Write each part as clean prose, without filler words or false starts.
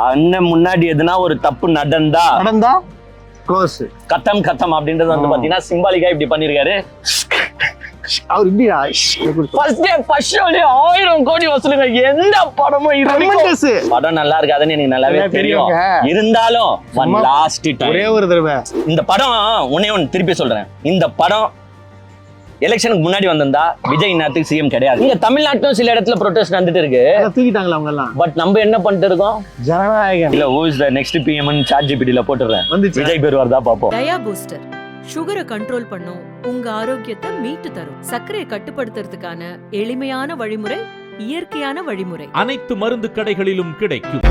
அண்ணன் முன்னாடி எதுனா ஒரு தப்பு நடந்தா க்ளோஸ் கத்தம் கத்தம் அப்படின்றது வந்து பாத்தீங்கன்னா சிம்பாலிக்கா இப்படி பண்ணிருக்காரு. அவர் இப்படியா ஃபர்ஸ்ட் டே ஃபர்ஸ்ட் ஷோலயே 1000 கோடி வசூலுங்க. எந்த படமும் இது படம் நல்லா இருக்காதுன்னு எனக்கு நல்லாவே தெரியும். இருந்தாலும் ஒன் லாஸ்ட் டைம் ஒரே ஒரு தடவை இந்த படம் ஒன்னு திருப்பி சொல்றேன். இந்த படம் எலெக்ஷனுக்கு முன்னாடி வந்திருந்தா விஜய் நேரத்துக்கு சிஎம் கிடையாது. இங்க தமிழ்நாட்டிலும் சில இடத்துல ப்ரொடெஸ்ட் நடந்துட்டு இருக்கு. தூக்கிட்டாங்களா அவங்க எல்லாம். பட் நம்ம என்ன பண்ணிட்டு இருக்கோம்? ஜனநாயகம் இல்ல who is the next PM ன்னு ChatGPT ல போட்டுறேன். விஜய் பேர் வருதா பாப்போம். டயா பூஸ்டர் சுகரை கண்ட்ரோல் பண்ணும், உங்க ஆரோக்கியத்தை மீட்டு தரும். சர்க்கரையை கட்டுப்படுத்துறதுக்கான எளிமையான வழிமுறை, இயற்கையான வழிமுறை. அனைத்து மருந்து கடைகளிலும் கிடைக்கும்.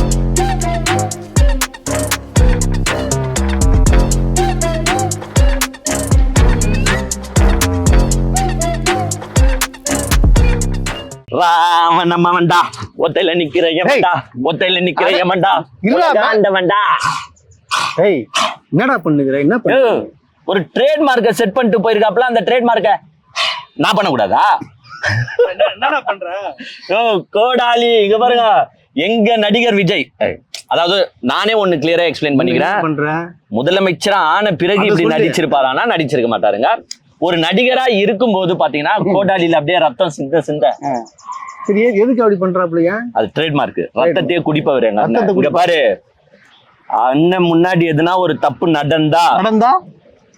ராமனம்மண்டா ஒத்தையில நிக்கிறேன்டா, ஒத்தையில நிக்கிறேன்டா, இல்லடா. ஏய் என்னடா பண்ணுகிற? என்ன பண்ணு? ஒரு ட்ரேட் மார்க்க செட் பண்ணிட்டு போயிருக்காப்ல. அந்த ட்ரேட் மார்க்க நான் பண்ண கூடாதா? என்னடா பண்ற? கோடாலி இங்க பாருங்க. எங்க நடிகர் விஜய், அதாவது நானே ஒண்ணு கிளியரா எக்ஸ்பிளைன் பண்ணிக்கிறேன். முதலமைச்சரா ஆன பிறகு இப்படி நடிச்சிருப்பாரானா நடிச்சிருக்க மாட்டாருங்க. ஒரு நடிகரா இருக்கும் போது பாத்தீங்கன்னா கோடாலியில அப்படியே ரத்தம் சிந்த சரி, எதுக்கு அப்படி பண்றாப்லையா? அது ட்ரேட் மார்க். ரத்தத்தையே குடிப்பவர் எங்க அண்ணன். இங்க பாரு, அண்ணன் முன்னாடி எதுனா ஒரு தப்பு நடந்தா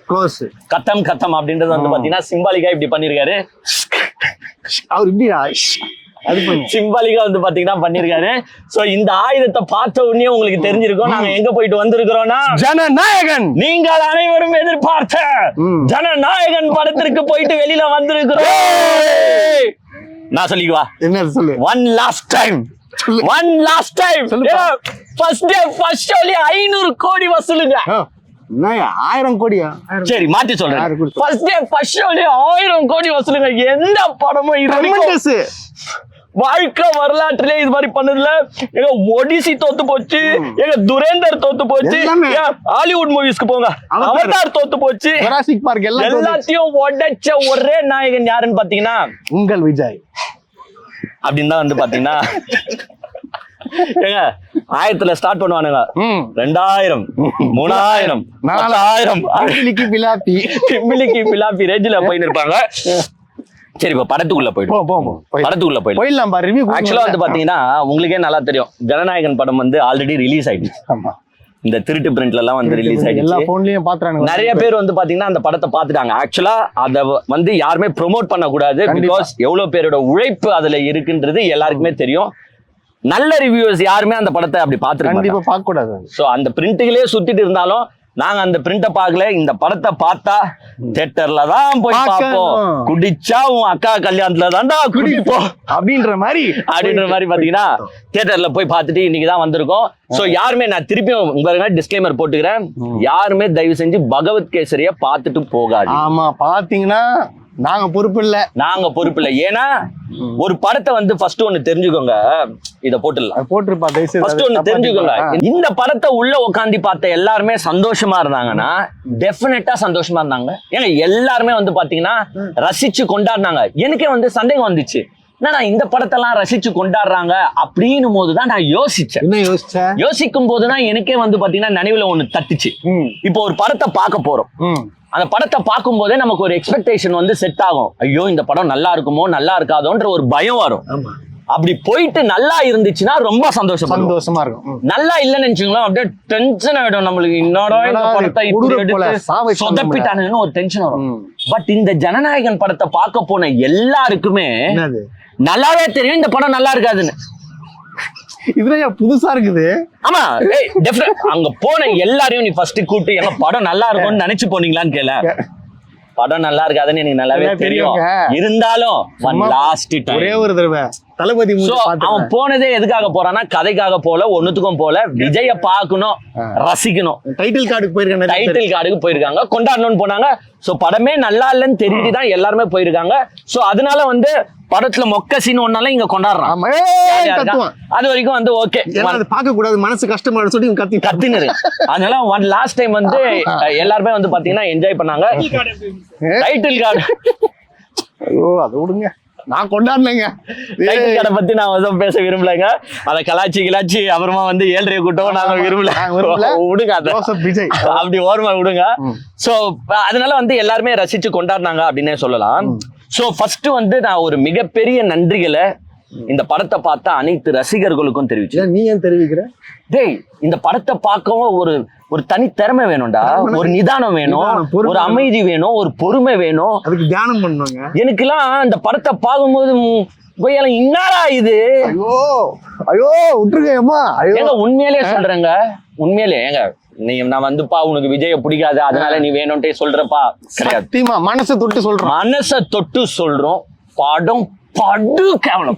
க்ளோஸ் கத்தம் கத்தம் அப்படின்றது வந்து பாத்தீங்கன்னா சிம்பாலிக்கா இப்படி பண்ணிருக்காரு. அவர் இப்படியா சிம்பாலிக்கா வந்து பாத்தீங்கன்னா பண்ணிருக்காரு. சோ இந்த ஆயுதத்தை பார்த்த உடனே உங்களுக்கு தெரிஞ்சிருக்கும் நாங்க எங்க போயிட்டு வந்திருக்கிறோம்னா ஜனநாயகன். நீங்கள் அனைவரும் எதிர்பார்த்த ஜனநாயகன் படத்திற்கு போயிட்டு வெளியில வந்திருக்கிறோம். நான் சொல்லிக்குவா என்ன சொல்லு? One last time first day first ஷோலயே 500 கோடி வசூலுங்க. 1000 கோடியா? சரி மாத்தி சொல்றேன். ஃபர்ஸ்ட் டே ஃபர்ஸ்ட் ஷோலயே 1000 கோடி வசூலுங்க. எந்த படமும் இது வாழ்க்கை வரலாற்றிலே இது மாதிரி பண்ணதுல எங்க ஒடிசி தோத்து போச்சு, எங்க துரேந்தர் தோத்து போச்சு, ஹாலிவுட் மூவிஸ்க்கு போங்க அவதார் தோத்து போச்சு, ஜுராசிக் பார்க் எல்லாத்தையும் உடைச்ச ஒரே நாயகன் யாருன்னு பாத்தீங்கன்னா உங்கள் விஜய். அப்படின்னு தான் வந்து பாத்தீங்கன்னா ஏங்க 1000ல ஸ்டார்ட் பண்ணுவானுங்க. 2000 3000 4000 பிலாப்பி ரேஞ்சில போயின்னு இருப்பாங்க. சரி இப்ப படத்துக்குள்ள போயிடலாம். ஆக்சுவலா வந்து பாத்தீங்கன்னா உங்களுக்கே நல்லா தெரியும், ஜனநாயகன் படம் வந்து ஆல்ரெடி ரிலீஸ் ஆயிடுச்சு. இந்த திருட்டு பிரிண்ட்ல எல்லாம் வந்து ரிலீஸ் ஆயிடுச்சு. நிறைய பேர் வந்து பாத்தீங்கன்னா அந்த படத்தை பாத்துட்டாங்க. ஆக்சுவலா அத வந்து யாருமே ப்ரோமோட் பண்ண கூடாது. பிகாஸ் எவ்வளவு பேரோட உழைப்பு அதுல இருக்குன்றது எல்லாருக்குமே தெரியும். நல்ல ரிவ்யூஸ் யாருமே அந்த படத்தை அப்படி பார்க்க கூடாது. சோ அந்த பிரிண்ட்களே சுத்திட்டு இருந்தாலும் நாங்க அந்த பிரிண்ட பாக்கல. இந்த படத்தை பார்த்தா தியேட்டர்ல தான் போய் பார்ப்போம். குடிச்சா உன் அக்கா கல்யாணத்துல தான்டா குடிப்போம் அப்படின்ற மாதிரி பாத்தீங்கன்னா தியேட்டர்ல போய் பார்த்துட்டு இன்னைக்கு தான் வந்திருக்கோம். சோ யாருமே, நான் திருப்பியும் உங்க டிஸ்க்ளைமர் போட்டுக்கிறேன், யாருமே தயவு செஞ்சு பகவத் கேசரிய பார்த்துட்டு போகாது. ஆமா, பாத்தீங்கன்னா நாங்க பொறுப்பு இல்ல. ஏன்னா ஒரு படத்தை வந்து ஃபர்ஸ்ட் ஒன்னு தெரிஞ்சுக்கோங்க. இத போட்டுருப்பா ஃபர்ஸ்ட் ஒன்னு தெரிஞ்சுக்கோங்க. இந்த படத்தை உள்ள உட்காந்து பார்த்த எல்லாருமே சந்தோஷமா இருந்தாங்கன்னா டெஃபினட்டா சந்தோஷமா இருந்தாங்க. ஏன்னா எல்லாருமே வந்து பாத்தீங்கன்னா ரசிச்சு கொண்டாடினாங்க. எனக்கே வந்து சந்தேகம் வந்துச்சு, என்னடா இந்த படத்தெல்லாம் ரசிச்சு கொண்டாடுறாங்க அப்படின்னு போதுதான் நான் யோசிக்கும் போதுதான் எனக்கே வந்து பாத்தீங்கன்னா நினைவுல ஒண்ணு தட்டுச்சு. இப்போ ஒரு படத்தை பார்க்க போறோம். அந்த படத்தை பார்க்கும் போதே நமக்கு ஒரு எக்ஸ்பெக்டேஷன் வந்து செட் ஆகும். ஐயோ இந்த படம் நல்லா இருக்குமோ நல்லா இருக்காதோன்ற ஒரு பயம் வரும். அப்படி போயிட்டு நல்லா இருந்துச்சுன்னா ரொம்ப சந்தோஷமா இருக்கும். நல்லா இல்லைன்னு நினைச்சுங்களா அப்படியே டென்ஷன் ஆயிடும் நம்மளுக்கு. இன்னொரு இந்த படத்தை இப்படி சொதப்பிட்டானுன்னு ஒரு டென்ஷன் வரும். பட் இந்த ஜனநாயகன் படத்தை பார்க்க போன எல்லாருக்குமே நல்லாவே தெரியும் இந்த படம் நல்லா இருக்காதுன்னு. இதுல புதுசா இருக்குது. ஆமா, அங்க போன எல்லாரையும் நீ ஃபர்ஸ்ட் கூப்பிட்டு எங்க படம் நல்லா இருக்கும்னு நினைச்சு போனீங்களான்னு கேள. படம் நல்லா இருக்காதுன்னு எனக்கு நல்லாவே தெரியும். இருந்தாலும் ஒரே ஒரு தடவை தளபதி அவன் போனதே எதுக்காக போறான்னா கதைக்காக போல, ஒண்ணுத்துக்கும் போல விஜய பாக்கணும், ரசிக்கணும். டைட்டில் கார்டுக்கு போயிருக்காங்க, கொண்டாடணும்னு போனாங்க. சோ படமே நல்லா இல்லைன்னு தெரிஞ்சுதான் எல்லாருமே போயிருக்காங்க. சோ அதனால வந்து படத்துல மொக்க சீன் ஒன்னால இங்க கொண்டாடுறான். அது வரைக்கும் வந்து ஓகே, பார்க்க கூடாது, மனசு கஷ்டமா சொல்லி கத்தினு. அதனால ஒன் லாஸ்ட் டைம் வந்து எல்லாருமே வந்து பாத்தீங்கன்னா என்ஜாய் பண்ணாங்க. டைட்டில் கார்டு அது விடுங்க. நான் கொண்டாடினேங்க. டைட்டில் கார்டை பத்தி நான் வந்து பேச விரும்பலைங்க. அதை கிளாச்சி அப்புறமா வந்து 7:30 கூட்டம் நாங்க விரும்பல. விடுங்க அதை, ஜோசப் விஜய் அப்படி ஓரமா விடுங்க. சோ அதனால வந்து எல்லாருமே ரசிச்சு கொண்டாடினாங்க அப்படின்னே சொல்லலாம். சோ ஃபர்ஸ்ட் வந்து நான் ஒரு மிகப்பெரிய நன்றிகளை இந்த படத்தை பார்த்த அனைத்து ரசிகர்களுக்கும் தெரிவிச்சேன். நீ ஏன் தெரிவிக்கிற? டேய், இந்த படத்தை பார்க்கவும் ஒரு தனி திறமை வேணும்டா, ஒரு நிதானம் வேணும், ஒரு அமைதி வேணும், ஒரு பொறுமை வேணும். அதுக்கு தியானம் பண்ணுவாங்க. எனக்குலாம் இந்த படத்தை பார்க்கும்போது என்னடா இது, ஐயோ விட்டுருங்க அம்மா. ஏங்க உண்மையிலே சொல்றேங்க, உண்மையிலே ஏங்க நான் வந்துப்பா உனக்கு விஜய பிடிக்காது அதனால நீ வேணும்ட்டே சொல்றப்பா கிடையாது. மனசை தொட்டு சொல்றோம், மனசை தொட்டு சொல்றோம். படம் படு கேவலம்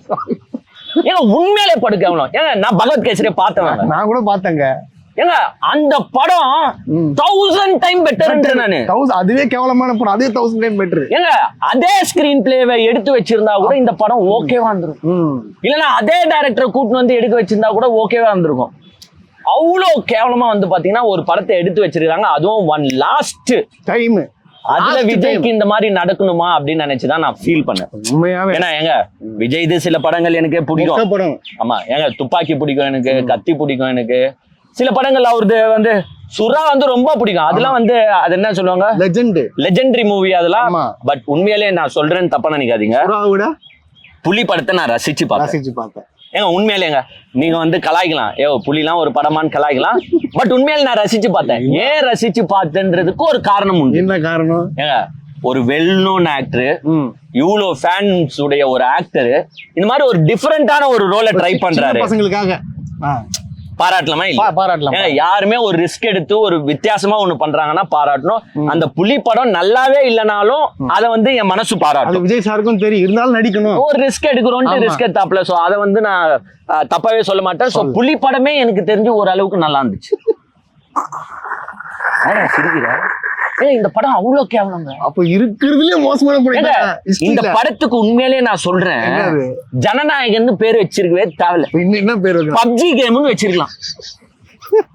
ஏங்க, உண்மையிலே படு கேவலம். ஏங்க நான் பகவத் கேசரியை பார்த்தவங்க, நான் கூட பார்த்தேங்க. ஏங்க அந்த படம் 1000 டைம் பெட்டர். நானு அதுவே கேவலமான படம், அதே 1000 டைம் பெட்டர். ஏங்க அதே ஸ்கிரீன் பிளேவை எடுத்து வச்சிருந்தா கூட இந்த படம் ஓகேவா இருந்திருக்கும். இல்லன்னா அதே டைரக்டரை கூட்டிட்டு வந்து எடுக்க வச்சிருந்தா கூட ஓகேவா இருந்திருக்கும். அவ்வளவு கேவலமா வந்து பாத்தீங்கன்னா ஒரு படத்தை எடுத்து வச்சிருக்காங்க, அதுவும் ஒன் லாஸ்ட் டைம். அதுல விஜய்க்கு இந்த மாதிரி நடக்கணுமா அப்படின்னு நினைச்சுதான் நான் ஃபீல் பண்ணேன். உண்மையாவே. ஏன்னா ஏங்க விஜய் இது சில படங்கள் எனக்கு பிடிக்கும். ஆமா ஏங்க, துப்பாக்கி பிடிக்கும் எனக்கு, கத்தி பிடிக்கும் எனக்கு. சில படங்கள் அவரது வந்து சுறா வந்து ரொம்ப பிடிக்கும். அதெல்லாம் வந்து அது என்ன சொல்லுவாங்க, லெஜெண்டரி மூவி அதெல்லாம். பட் உண்மையிலே நான் சொல்றேன்னு தப்பா நினைக்காதீங்க, புலி படத்தை நான் ரசிச்சு பார்த்தேன். ஏங்க உண்மையிலேங்க நீங்க வந்து கலாய்க்கலாம், புலிலாம் ஒரு படமான்னு கலாய்க்கலாம். பட் உண்மையில நான் ரசிச்சு பார்த்தேன். ஏன் ரசிச்சு பார்த்தேன்றதுக்கு ஒரு காரணம் உண்டு. என்ன காரணம்? ஏங்க ஒரு வெல் நோன் ஆக்டர், இவ்வளோ ஃபேன்ஸ் உடைய ஒரு ஆக்டர் இந்த மாதிரி ஒரு டிஃபரெண்டான ஒரு ரோலை ட்ரை பண்றாரு. பசங்களுக்காக பாராட்டலாமா? பாராட்டலாம். யாருமே ஒரு ரிஸ்க் எடுத்து ஒரு வித்தியாசமா ஒண்ணு பண்றாங்கன்னா பாராட்டணும். அந்த புலி படம் நல்லாவே இல்லைனாலும் அதை வந்து என் மனசு பாராட்டும். விஜய் சாருக்கும் தெரியும், இருந்தாலும் நடிக்கணும், ஒரு ரிஸ்க் எடுக்கிறோம்னு ரிஸ்க் எடுத்தாப்ல. சோ அதை வந்து நான் தப்பாவே சொல்ல மாட்டேன். சோ புலி படமே எனக்கு தெரிஞ்சு ஓரளவுக்கு நல்லா இருந்துச்சு. சிரிக்கிறேன், இந்த படம் அவ்வளவு கேவலங்க. அப்ப இருக்கிறதுலயே மோசமான படம் இந்த படத்துக்கு. உண்மையிலேயே நான் சொல்றேன், ஜனநாயகன் பேர் வச்சிருக்கவே தேவையில்ல. என்ன பேர்? பப்ஜி கேம்னு வச்சிருக்கலாம்.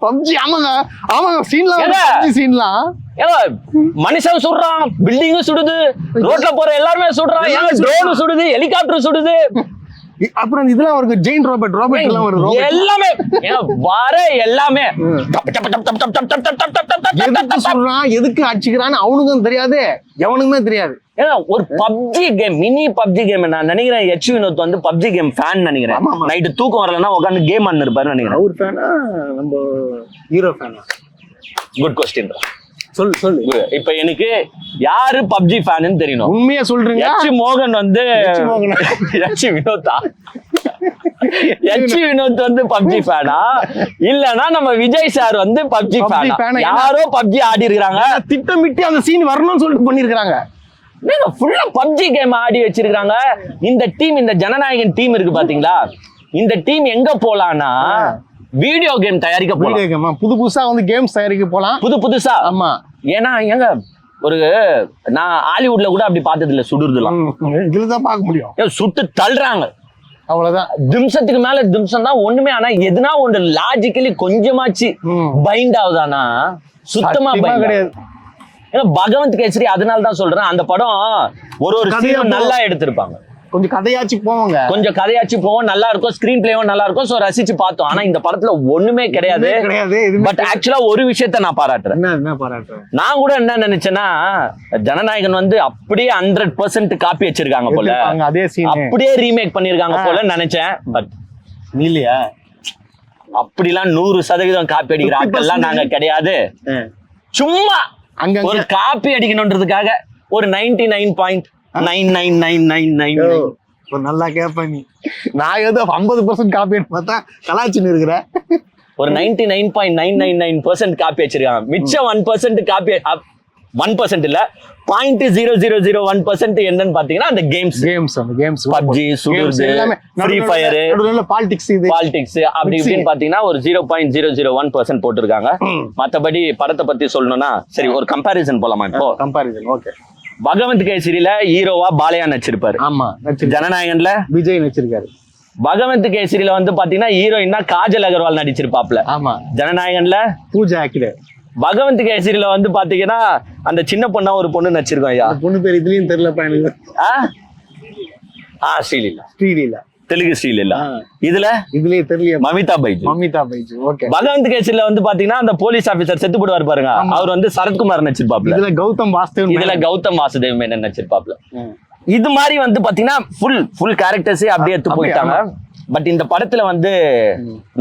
பப்ஜி. ஆமாங்க ஆமாங்க, சீன்லாம் மனுஷன் சுடுறான், பில்டிங் சுடுது, ரோட்ல போற எல்லாருமே சுடுறான், ட்ரோன் சுடுது, ஹெலிகாப்டர் சுடுது. அப்புறம் இதெல்லாம் அவருக்கு ஜெயின் ரோபோட் எல்லாம் வருது, எல்லாமே வர எல்லாமே எதுக்கு அடிச்சுக்கிறான்னு அவனுக்கும் தெரியாது, எவனுக்குமே தெரியாது. ஏன்னா ஒரு PUBG game, mini PUBG game. நான் நினைக்கிறேன் எச் வினோத் வந்து பப்ஜி கேம் ஃபேன் நினைக்கிறேன். நைட்டு தூக்கம் வரலன்னா உட்காந்து கேம் ஆன் இருப்பாரு நினைக்கிறேன். அவர் ஃபேனா நம்ம ஹீரோ ஃபேனா? Good question. சொல்லு. இப்ப எனக்கு யாரு பப்ஜி ஃபேன்னு தெரியணும். உண்மையா சொல்றீங்க? எச் மோகன் வந்து எச் வினோத்தா? எச் வினோத் வந்து பப்ஜி ஃபேனா இல்லனா நம்ம விஜய் சார் வந்து பப்ஜி ஃபேனா? யாரோ பப்ஜி ஆடி இருக்காங்க, திட்டமிட்டு அந்த சீன் வரணும்னு சொல்லிட்டு பண்ணிருக்காங்க. நீங்க ஃபுல்லா பப்ஜி கேம் ஆடி வச்சிருக்காங்க. இந்த டீம், இந்த ஜனநாயகன் டீம் இருக்கு பாத்தீங்களா, இந்த டீம் எங்க போலான்னா வீடியோ கேம் தயாரிக்க போலாம். புதுசா வந்து கேம்ஸ் தயாரிக்க போலாம், புதுசா. ஆமா, ஏன்னா எங்க ஒரு நான் ஹாலிவுட்ல கூட அப்படி பார்த்தது இல்ல, சுடுறதுலாம் இதுலதான் பார்க்க முடியும். சுட்டு தள்ளுறாங்க, அவ்வளவுதான். திம்சத்துக்கு மேல திம்சம் தான் ஒண்ணுமே. ஆனா எதுனா ஒன்று லாஜிக்கலி கொஞ்சமாச்சு பைண்ட் ஆகுதானா? சுத்தமா கிடையாது. பகவந்த் கேசரி அதனால தான் சொல்றேன், அந்த படம் ஒரு சீன் நல்லா எடுத்திருப்பாங்க. கொஞ்சம் கதையாச்சு போவோம், நல்லா இருக்கும், ஸ்கிரீன் பிளேவும் நல்லா இருக்கும். சோ ரசிச்சு பார்த்தோம். ஆனா இந்த படத்துல ஒண்ணுமே கிடையாது. பட் ஆக்சுவலா ஒரு விஷயத்த நான் பாராட்டுறேன். நான் கூட என்ன நினைச்சேன்னா, ஜனநாயகன் வந்து அப்படியே 100% காப்பி வச்சிருக்காங்க போல, அப்படியே ரீமேக் பண்ணிருக்காங்க போல நினைச்சேன். பட் இல்லையா, அப்படிலாம் 100% காப்பி அடிக்கிற ஆட்கள் எல்லாம் நாங்க கிடையாது. சும்மா அங்க ஒரு காப்பி அடிக்கணும்ன்றதுக்காக ஒரு 99.99999 நல்லா கேப்ப நீ. நான் ஏதோ 50% காப்பி பார்த்தா கலாச்சின்னு இருக்கிறேன். ஒரு 99.999% காப்பி வச்சிருக்காங்க. மிச்சம் 1% காப்பி, 1% இல்ல 0.0001% என்னன்னு பாத்தீங்கன்னா அந்த கேம்ஸ் பப்ஜி, சுடுறது, ஃப்ரீ ஃபயர், பாலிடிக்ஸ் அப்படி இப்படின்னு பாத்தீங்கன்னா ஒரு 0.001% போட்டிருக்காங்க. மத்தபடி படத்தை பத்தி சொல்லணும்னா சரி, ஒரு கம்பாரிசன் போலாமா? இப்போ கம்பாரிசன் ஓகே. பகவந்த் கேசரியில ஹீரோவா பாலையா நடிச்சிருப்பாரு. ஆமா, ஜனநாயகன்ல விஜய் நடிச்சிருக்காரு. பகவந்த் கேசரியில வந்து பாத்தீங்கன்னா ஹீரோயின்னா காஜல் அகர்வால் நடிச்சிருப்பாப்ல. ஆமா, ஜனநாயகன்ல பூஜா ஆக்கிடு. பகவந்த் கேசரியில வந்து பாத்தீங்கன்னா அந்த சின்ன பொண்ணா ஒரு பொண்ணு நடிச்சிருக்கோம். ஐயா, பொண்ணு பேர் இதுலயும் தெரியலப்பா எனக்கு. ஸ்ரீலீலா. ஸ்ரீலீலா. தெலுங்கு ஸ்ரீலீலா. இதுலயே தெரியல. மமிதா பைஜு. மமிதா பைஜு. ஓகே. பகவந்த் கேசரில வந்து பாத்தீங்கன்னா அந்த போலீஸ் ஆபீசர் செத்து போடுவாரு பாருங்க, அவர் வந்து சரத்குமார் நடிச்சிருப்பாப்ல. இதுல கௌதம் வாசுதேவ் மேனன் நடிச்சிருப்பாப்ல. இது மாதிரி வந்து பாத்தீங்கன்னா ஃபுல் கேரக்டர்ஸே அப்படியே எடுத்து போயிட்டாங்க. பட் இந்த படத்துல வந்து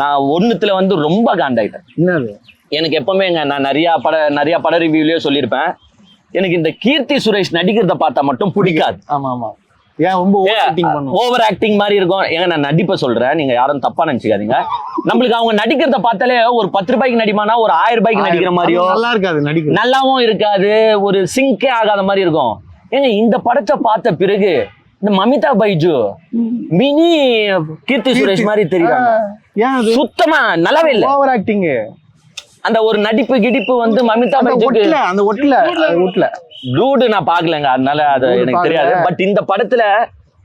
நான் ஒண்ணுத்துல வந்து ரொம்ப காண்டாயிட்டேன். என்னது? எனக்கு எப்பவுமே நான் நிறைய பட ரிவ்யூலயே சொல்லியிருப்பேன், எனக்கு இந்த கீர்த்தி சுரேஷ் நடிக்கிறத பார்த்தா மட்டும் பிடிக்காது. ஆமா ஆமா. ஏன் ரொம்ப ஓவர் ஆக்டிங் மாதிரி இருக்கும். ஏங்க நான் நடிப்பை சொல்றேன், நீங்க யாரும் தப்பா நினைச்சுக்காதீங்க. நம்மளுக்கு அவங்க நடிக்கிறத பார்த்தாலே ஒரு 10 ரூபாய்க்கு நடிமானா ஒரு 1000 ரூபாய்க்கு நடிக்கிற மாதிரியோ நல்லா இருக்காது, நடிக்க நல்லாவும் இருக்காது, ஒரு சிங்கே ஆகாத மாதிரி இருக்கும். ஏங்க இந்த படத்தை பார்த்த பிறகு இந்த மமிதா பைஜு மினி கீர்த்தி சுரேஷ் மாதிரி தெரியும். சுத்தமா நல்லாவே இல்ல. Over acting. அந்த ஒரு நடிப்பு கிடிப்பு வந்து மமிதா பைஜுக்கு அந்த ஒட்டல டூடு நான் பாக்கலங்க, அதனால அது எனக்கு தெரியாது. பட் இந்த படத்துல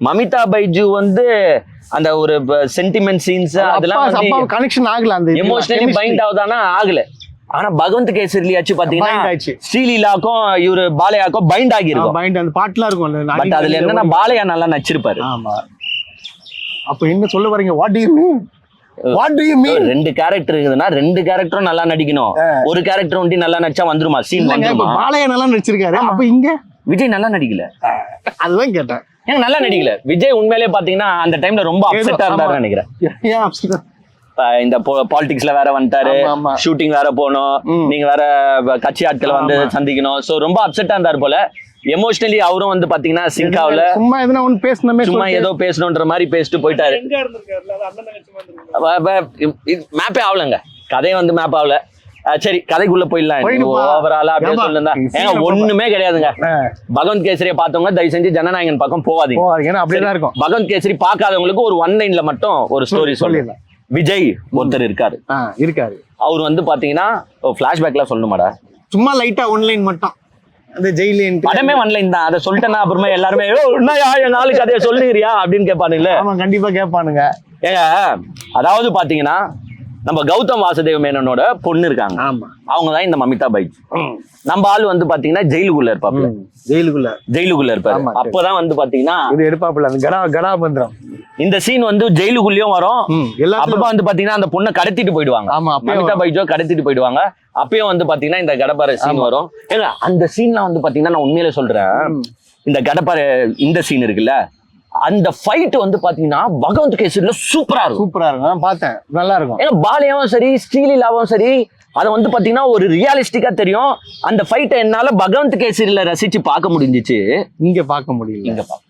மமிதா பைஜு வந்து அந்த ஒரு சென்டிமெண்ட் சீன்ஸ் அதெல்லாம் கனெக்ஷன் ஆகல, அந்த எமோஷனலி பைண்ட் ஆகுதானா ஆகல. ஆனா பகவந்த் கேசரிலியாச்சு பாத்தீங்கன்னா ஸ்ரீலீலாக்கும் இவரு பாலையாக்கும் பைண்ட் ஆகி இருக்கும். அந்த பாட்டுலாம் இருக்கும். பட் அதுல என்னன்னா பாலையா நல்லா நடிச்சிருப்பாரு. ஆமா. அப்ப என்ன சொல்ல வரீங்க? What do you mean? ரெண்டு கேரக்டர் இருக்குதுன்னா ரெண்டு கேரக்டரும் நல்லா நடிக்கணும். ஒரு கேரக்டர் ஒண்டி நல்லா நடிச்சா வந்துருமா சீன்? பாலையா நல்லா நடிச்சிருக்காரு. அப்ப இங்க விஜய் நல்லா நடிக்கல. அதுதான் கேட்டேன். ஏன் நல்லா நடிக்கல? விஜய் உண்மையிலேயே பாத்தீங்கன்னா அந்த டைம்ல ரொம்ப அப்செட்டா இருந்தாருன்னு நினைக்கிறேன். ஏன் அப்செட்? இந்த பாலிடிக்ஸ்ல வேற வந்துட்டாரு, ஷூட்டிங் வேற போகணும், நீங்க வேற கட்சி ஆட்களை வந்து சந்திக்கணும். சோ ரொம்ப அப்செட்டா இருந்தாரு போல. எமோஷனலி அவரும் வந்து பாத்தீங்கன்னா சிங்காவில சும்மா எதனா ஒண்ணு பேசணுமே, சும்மா ஏதோ பேசணும்ன்ற மாதிரி பேசிட்டு போயிட்டாரு. மேப்பே ஆகலங்க, கதையை வந்து மேப் ஆகல. சரி கதைக்குள்ள போயிடலாம். ஓவராலா அப்படியே சொல்லுங்க. ஏங்க ஒண்ணுமே கிடையாதுங்க. பகவந்த் கேசரியை பார்த்தவங்க தயவு செஞ்சு ஜனநாயகன் பக்கம் போவாதீங்க. அப்படிதான் இருக்கும். பகவந்த் கேசரி பார்க்காதவங்களுக்கு ஒரு ஒன் லைன்ல மட்டும் ஒரு ஸ்டோரி சொல்லிடலாம். விஜய் ஒருத்தர் இருக்காரு. அவர் வந்து பாத்தீங்கன்னா பிளாஷ்பேக்ல சொல்லணுமாடா, சும்மா லைட்டா ஒன்லைன் மட்டும். அந்த ஜெயில படமே ஒன்லைன் தான். அதை சொல்லிட்டேன்னா அப்புறமா எல்லாருமே என் நாலு கதையை சொல்லுகிறியா அப்படின்னு கேட்பானுங்களே. ஆமா கண்டிப்பா கேட்பானுங்க. ஏங்க அதாவது பாத்தீங்கன்னா நம்ம கௌதம் வாசுதேவ் மேனனோட பொண்ணு இருக்காங்க. அவங்கதான் இந்த மமிதா பைஜ். நம்ம ஆள் வந்து பாத்தீங்கன்னா ஜெயிலுக்குள்ள இருப்பாப்ல. ஜெயிலுக்குள்ள இருப்பாரு. அப்பதான் வந்து பாத்தீங்கன்னா இது எடுப்பாப்ல அந்த கடாபந்திரம். இந்த சீன் வந்து ஜெயிலுக்குள்ளயும் வரும். அப்பப்ப வந்து பாத்தீங்கன்னா அந்த பொண்ணை கடத்திட்டு போயிடுவாங்க. மமிதா பைஜோ கடத்திட்டு போயிடுவாங்க. அப்பயும் வந்து பாத்தீங்கன்னா இந்த கடப்பாறை சீன் வரும். ஏங்க அந்த சீன்லாம் வந்து பாத்தீங்கன்னா நான் உண்மையிலே சொல்றேன், இந்த கடப்பாறை இந்த சீன் இருக்குல்ல, அந்த ஃபைட் வந்து பாத்தீங்கன்னா பகவந்த் கேசரில சூப்பரா இருக்கும். நான் பார்த்தேன், நல்லா இருக்கும். ஏன்னா பாலையாவும் சரி ஸ்ரீலீலாவும் சரி அதை வந்து பாத்தீங்கன்னா ஒரு ரியாலிஸ்டிக்கா தெரியும். அந்த ஃபைட்டை என்னால பகவந்த் கேசரில ரசிச்சு பார்க்க முடிஞ்சிச்சு, இங்க பார்க்க முடியல. இங்க பார்க்க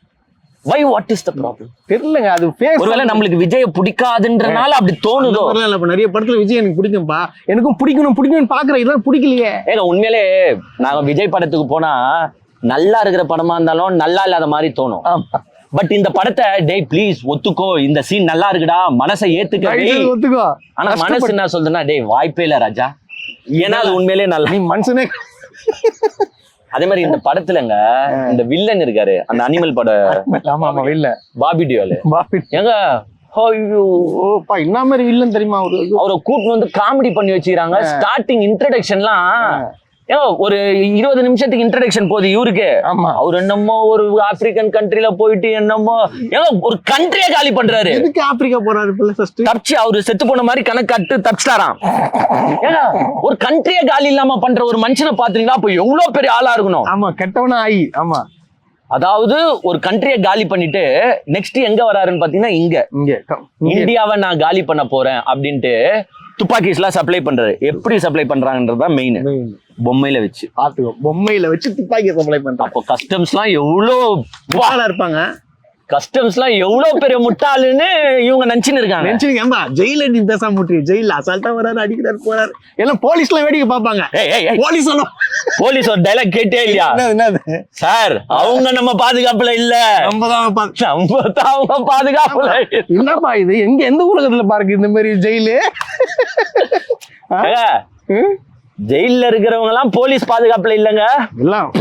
why what is the problem தெரியலங்க. அது ஒருவேளை நம்மளுக்கு விஜய் பிடிக்காதுன்றனால அப்படி தோணுதோ? நிறைய படத்துல விஜய் எனக்கு பிடிக்கும்பா, எனக்கும் பிடிக்கணும்னு பாக்குறேன், இதெல்லாம் பிடிக்கலையே. ஏங்க உண்மையிலே நாங்க விஜய் படத்துக்கு போனா நல்லா இருக்கிற படமா இருந்தாலும் நல்லா இல்லாத மாதிரி தோணும். பட் இந்த படத்தை டேய் ப்ளீஸ் ஒத்துக்கோ, இந்த சீன் நல்லா இருக்குடா, மனசை ஏத்துக்கோ. ஆனா மனசு என்ன சொல்றேன்னா டேய் வாய்ப்பே இல்ல ராஜா, ஏன்னா அது உண்மையிலே நல்லா மனுஷனே. அதே மாதிரி இந்த படத்துலங்க இந்த வில்லன் இருக்காரு, அந்த அனிமல் பட பாபி டியோல். ஏங்க என்ன மாதிரி வில்லன் தெரியுமா? அவரை கூப்பிட்டு வந்து காமெடி பண்ணி வச்சுக்கிறாங்க. ஸ்டார்டிங் இன்ட்ரடக்ஷன்லாம் ஒரு 20 நிமிஷத்துக்கு இன்ட்ரடக்ஷன் போகுது இவருக்கு. அவர் என்னமோ ஒரு ஆப்பிரிக்கன் கண்ட்ரில போயிட்டு என்னமோ ஒரு கண்ட்ரியை காலி பண்றாரு. எதுக்கு ஆப்பிரிக்கா போறாரு? தப்பிச்சு அவரு செத்து போன மாதிரி கணக்காட்டு தப்பிச்சிட்டாராம். ஏன்னா ஒரு கண்ட்ரியை காலி இல்லாம பண்ற ஒரு மனுஷனை பாத்தீங்கன்னா அப்ப எவ்வளவு பெரிய ஆளா இருக்கணும். ஆமா கெட்டவனா ஆயி. ஆமா அதாவது ஒரு கண்ட்ரியை காலி பண்ணிட்டு நெக்ஸ்ட் எங்க வராருன்னு பாத்தீங்கன்னா இங்க இந்தியாவை நான் காலி பண்ண போறேன் அப்படின்ட்டு துப்பாக்கிஸ் எல்லாம் சப்ளை பண்றாரு. எப்படி சப்ளை பண்றாங்கன்றதுதான் மெயின். பொம்மையில வச்சு துப்பாக்கி சப்ளை பண்றாங்க. அப்போ கஸ்டம்ஸ் எல்லாம் எவ்வளவு இருப்பாங்க. கஸ்டம்ஸ் எல்லாம் எவ்வளவு பெரிய முட்டாளுன்னு இவங்க நினைச்சுன்னு இருக்காங்க. ஜெயில நீ பேசாம முட்டி ஜெயில அசால்ட்டா வராரு, அடிக்கிறாரு, போறாரு. எல்லாம் போலீஸ் எல்லாம் வேடிக்கை பாப்பாங்க. போலீஸ் ஒரு டைலாக் கேட்டே இல்லையா சார்? அவங்க நம்ம பாதுகாப்புல இல்ல, அவங்க பாதுகாப்புல. என்னப்பா இது? எந்த உலகத்துல பாருங்க இந்த மாதிரி ஜெயிலு? ஜெயில இருக்கிறவங்க எல்லாம் போலீஸ் பாதுகாப்புல இல்லங்க,